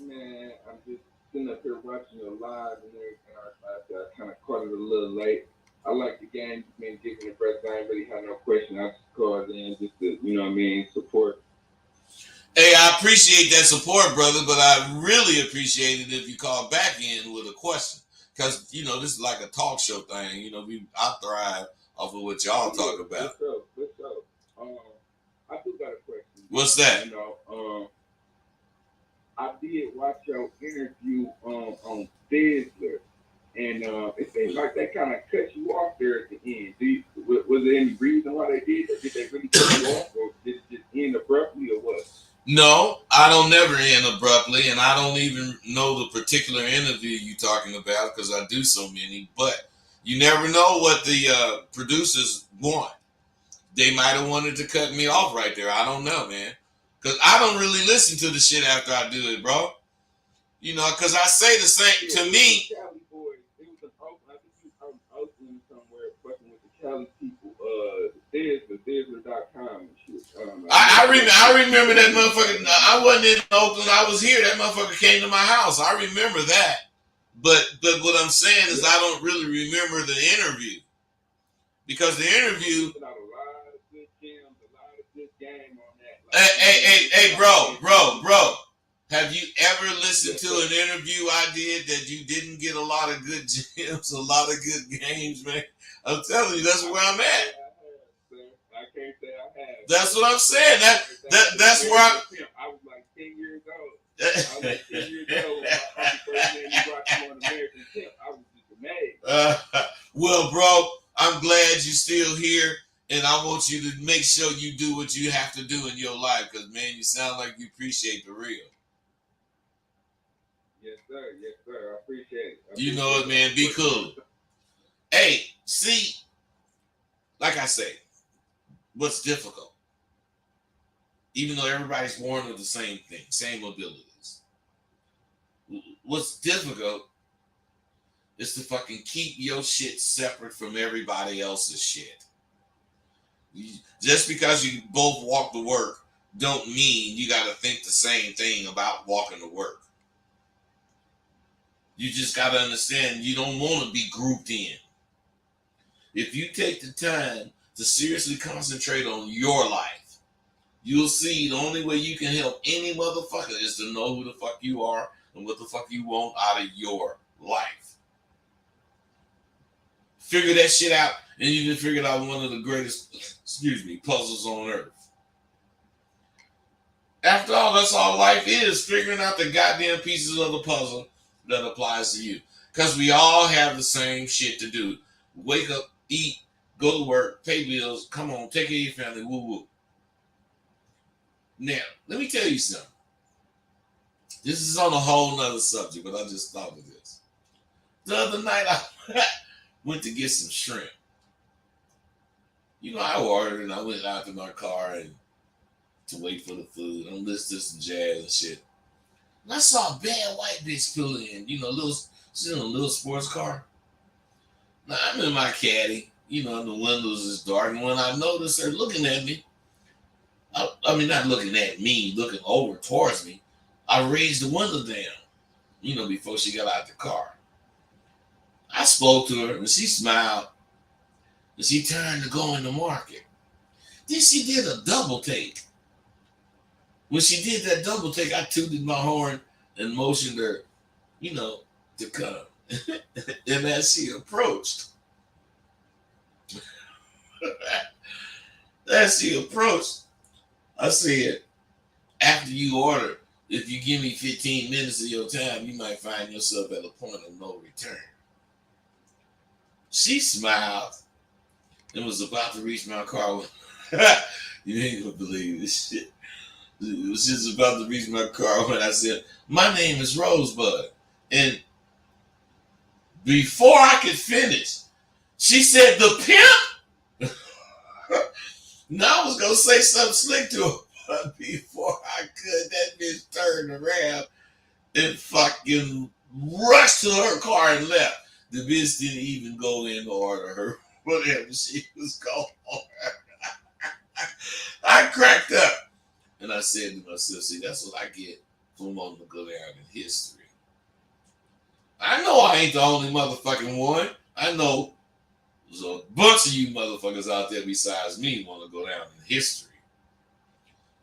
Man, I'm just sitting up here watching your live and everything. I kind of caught it a little late. I like the game. You've been giving the press. I ain't really had no question. I just called in just to, you know what I mean, support. Hey, I appreciate that support, brother, but I really appreciate it if you call back in with a question. Because, you know, this is like a talk show thing. You know, I thrive off of what y'all talk about. Let's go. I do got a question. What's that? You know, I did watch your interview on Sizzler, and it seems like they kind of cut you off there at the end. Was there any reason why they did that? Did they really cut you off, or did it just end abruptly, or what? No, I don't never end abruptly, and I don't even know the particular interview you're talking about because I do so many. But you never know what the producers want. They might have wanted to cut me off right there. I don't know, man, because I don't really listen to the shit after I do it, bro. You know, because I say the same to me. Cali boys, it was an Oakland. I think you was out Oakland somewhere, fucking with the Cali people. Sizzler.com and shit. I remember that motherfucker. I wasn't in Oakland. I was here. That motherfucker came to my house. I remember that. But what I'm saying is I don't really remember the interview. Because the interview. A lot of good gems, a lot of good game on that. Hey, bro. Have you ever listened to an interview I did that you didn't get a lot of good gems, a lot of good games, man? I'm telling you, that's where I'm at. I can't say I have. That's what I'm saying. That's where I was like 10 years old. I was like 10 years old when my first man you brought you on American Pimp. I was just amazed. Well, bro, I'm glad you're still here, and I want you to make sure you do what you have to do in your life, because, man, you sound like you appreciate the real. Yes, sir. Yes, sir. I appreciate it. You know it, man. Be cool. Hey, see, like I say, what's difficult, even though everybody's born with the same thing, same abilities, what's difficult is to fucking keep your shit separate from everybody else's shit. Just because you both walk to work don't mean you got to think the same thing about walking to work. You just got to understand you don't want to be grouped in. If you take the time to seriously concentrate on your life, you'll see the only way you can help any motherfucker is to know who the fuck you are and what the fuck you want out of your life. Figure that shit out, and you can figure out one of the greatest, puzzles on earth. After all, that's all life is, figuring out the goddamn pieces of the puzzle that applies to you. Because we all have the same shit to do. Wake up, eat, go to work, pay bills, come on, take care of your family, woo-woo. Now, let me tell you something. This is on a whole nother subject, but I just thought of this. The other night, went to get some shrimp. You know, I ordered and I went out to my car and to wait for the food. I'm listening to some jazz and shit. And I saw a bad white bitch pull in, she's in a little sports car. Now I'm in my caddy, the windows is dark, and when I noticed her looking at me, I mean, not looking at me, looking over towards me, I raised the window down, before she got out the car. I spoke to her, and she smiled, and she turned to go in the market. Then she did a double take. When she did that double take, I tooted my horn and motioned her, to come. And as she approached, I said, after you order, if you give me 15 minutes of your time, you might find yourself at a point of no return. She smiled and was about to reach my car. You ain't gonna believe this shit. She was about to reach my car when I said, my name is Rosebud. And before I could finish, she said, the pimp? Now I was going to say something slick to her, but before I could, that bitch turned around and fucking rushed to her car and left. The bitch didn't even go in to order her whatever she was going on. I cracked up. And I said to myself, see, that's what I get for wanting to go down in history. I know I ain't the only motherfucking one. I know there's a bunch of you motherfuckers out there besides me want to go down in history.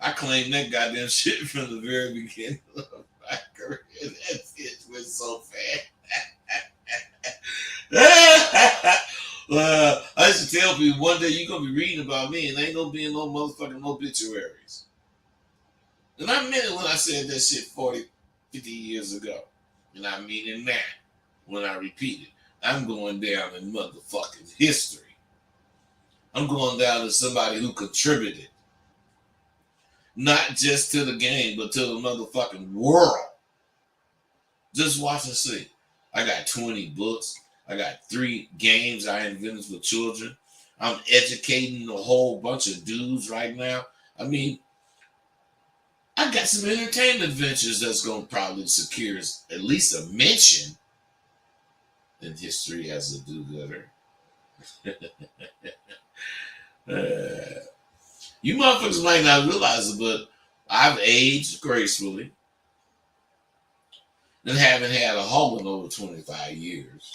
I claim that goddamn shit from the very beginning of my career. That bitch went so fast. I used to tell people one day you're going to be reading about me and ain't going to be in no motherfucking obituaries. And I meant it when I said that shit 40, 50 years ago. And I mean it now when I repeat it. I'm going down in motherfucking history. I'm going down as somebody who contributed. Not just to the game, but to the motherfucking world. Just watch and see. I got 20 books. I got 3 games I invented for children. I'm educating a whole bunch of dudes right now. I mean, I got some entertainment ventures that's going to probably secure at least a mention in history as a do-gooder. You motherfuckers might not realize it, but I've aged gracefully and haven't had a hole in over 25 years.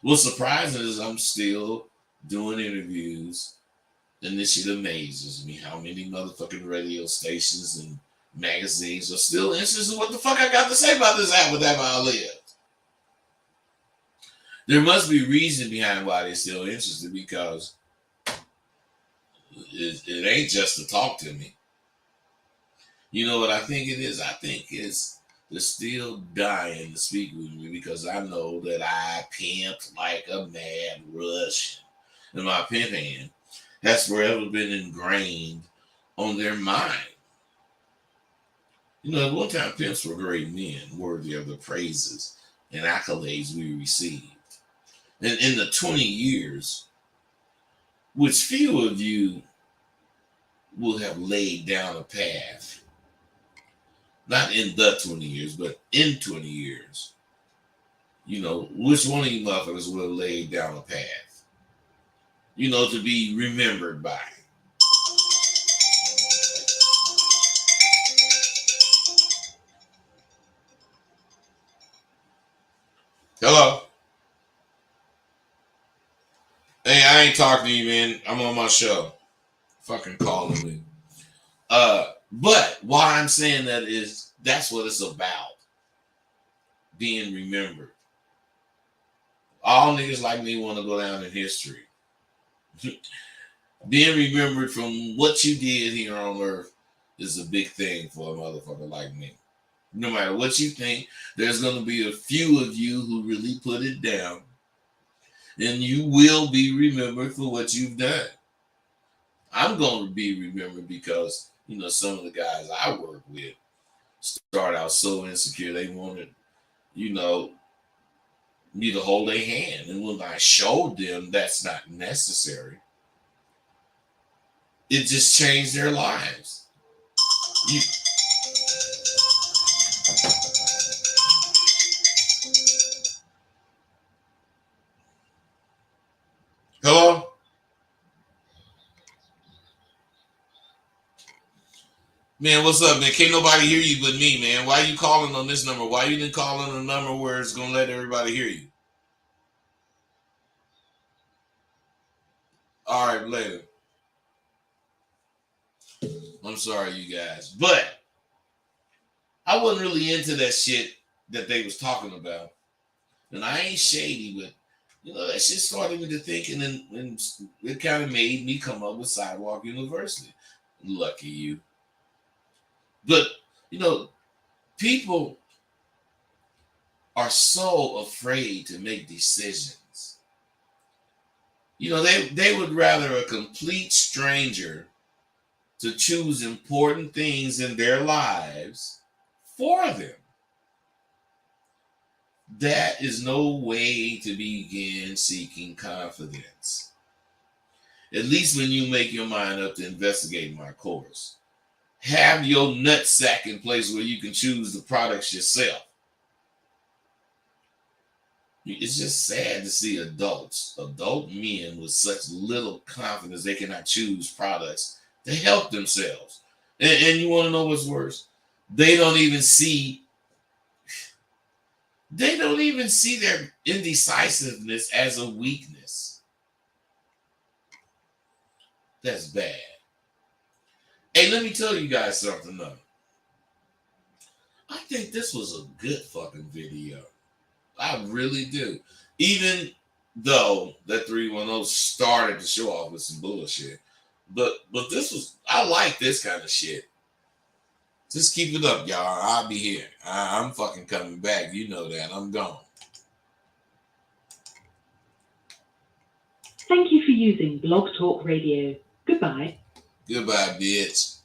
What's surprising is I'm still doing interviews, and this shit amazes me how many motherfucking radio stations and magazines are still interested in what the fuck I got to say about this app with I live. There must be reason behind why they're still interested, because it ain't just to talk to me. You know what I think it is? I think it's they're still dying to speak with me because I know that I pimped like a mad Russian. And my pimp hand has forever been ingrained on their mind. You know, at one time pimps were great men, worthy of the praises and accolades we received. And in the 20 years, which few of you will have laid down a path, not in the 20 years, but in 20 years, you know, which one of you motherfuckers will have laid down a path, you know, to be remembered by? Hello? Hey, I ain't talking to you, man. I'm on my show. Fucking calling me. But why I'm saying that is that's what it's about. Being remembered. All niggas like me want to go down in history. Being remembered from what you did here on earth is a big thing for a motherfucker like me. No matter what you think, there's going to be a few of you who really put it down. And you will be remembered for what you've done. I'm going to be remembered because, you know, some of the guys I work with start out so insecure they wanted, you know, me to hold their hand. And when I showed them that's not necessary, it just changed their lives. You, hello? Man, what's up, man? Can't nobody hear you but me, man. Why you calling on this number? Why you didn't call on a number where it's going to let everybody hear you? All right, later. I'm sorry, you guys. But I wasn't really into that shit that they was talking about. And I ain't shady, but, you know, that shit started me to thinking, and it kind of made me come up with Sidewalk University. Lucky you. But, you know, people are so afraid to make decisions. You know, they would rather a complete stranger to choose important things in their lives for them. That is no way to begin seeking confidence. At least when you make your mind up to investigate my course. Have your nutsack in place where you can choose the products yourself. It's just sad to see adult men with such little confidence they cannot choose products to help themselves. And you want to know what's worse? They don't even see their indecisiveness as a weakness. That's bad. Hey, let me tell you guys something though. I think this was a good fucking video. I really do. Even though that 310 started to show off with some bullshit. But this was, I like this kind of shit. Just keep it up, y'all. I'll be here. I'm fucking coming back. You know that. I'm gone. Thank you for using Blog Talk Radio. Goodbye. Goodbye, bitch.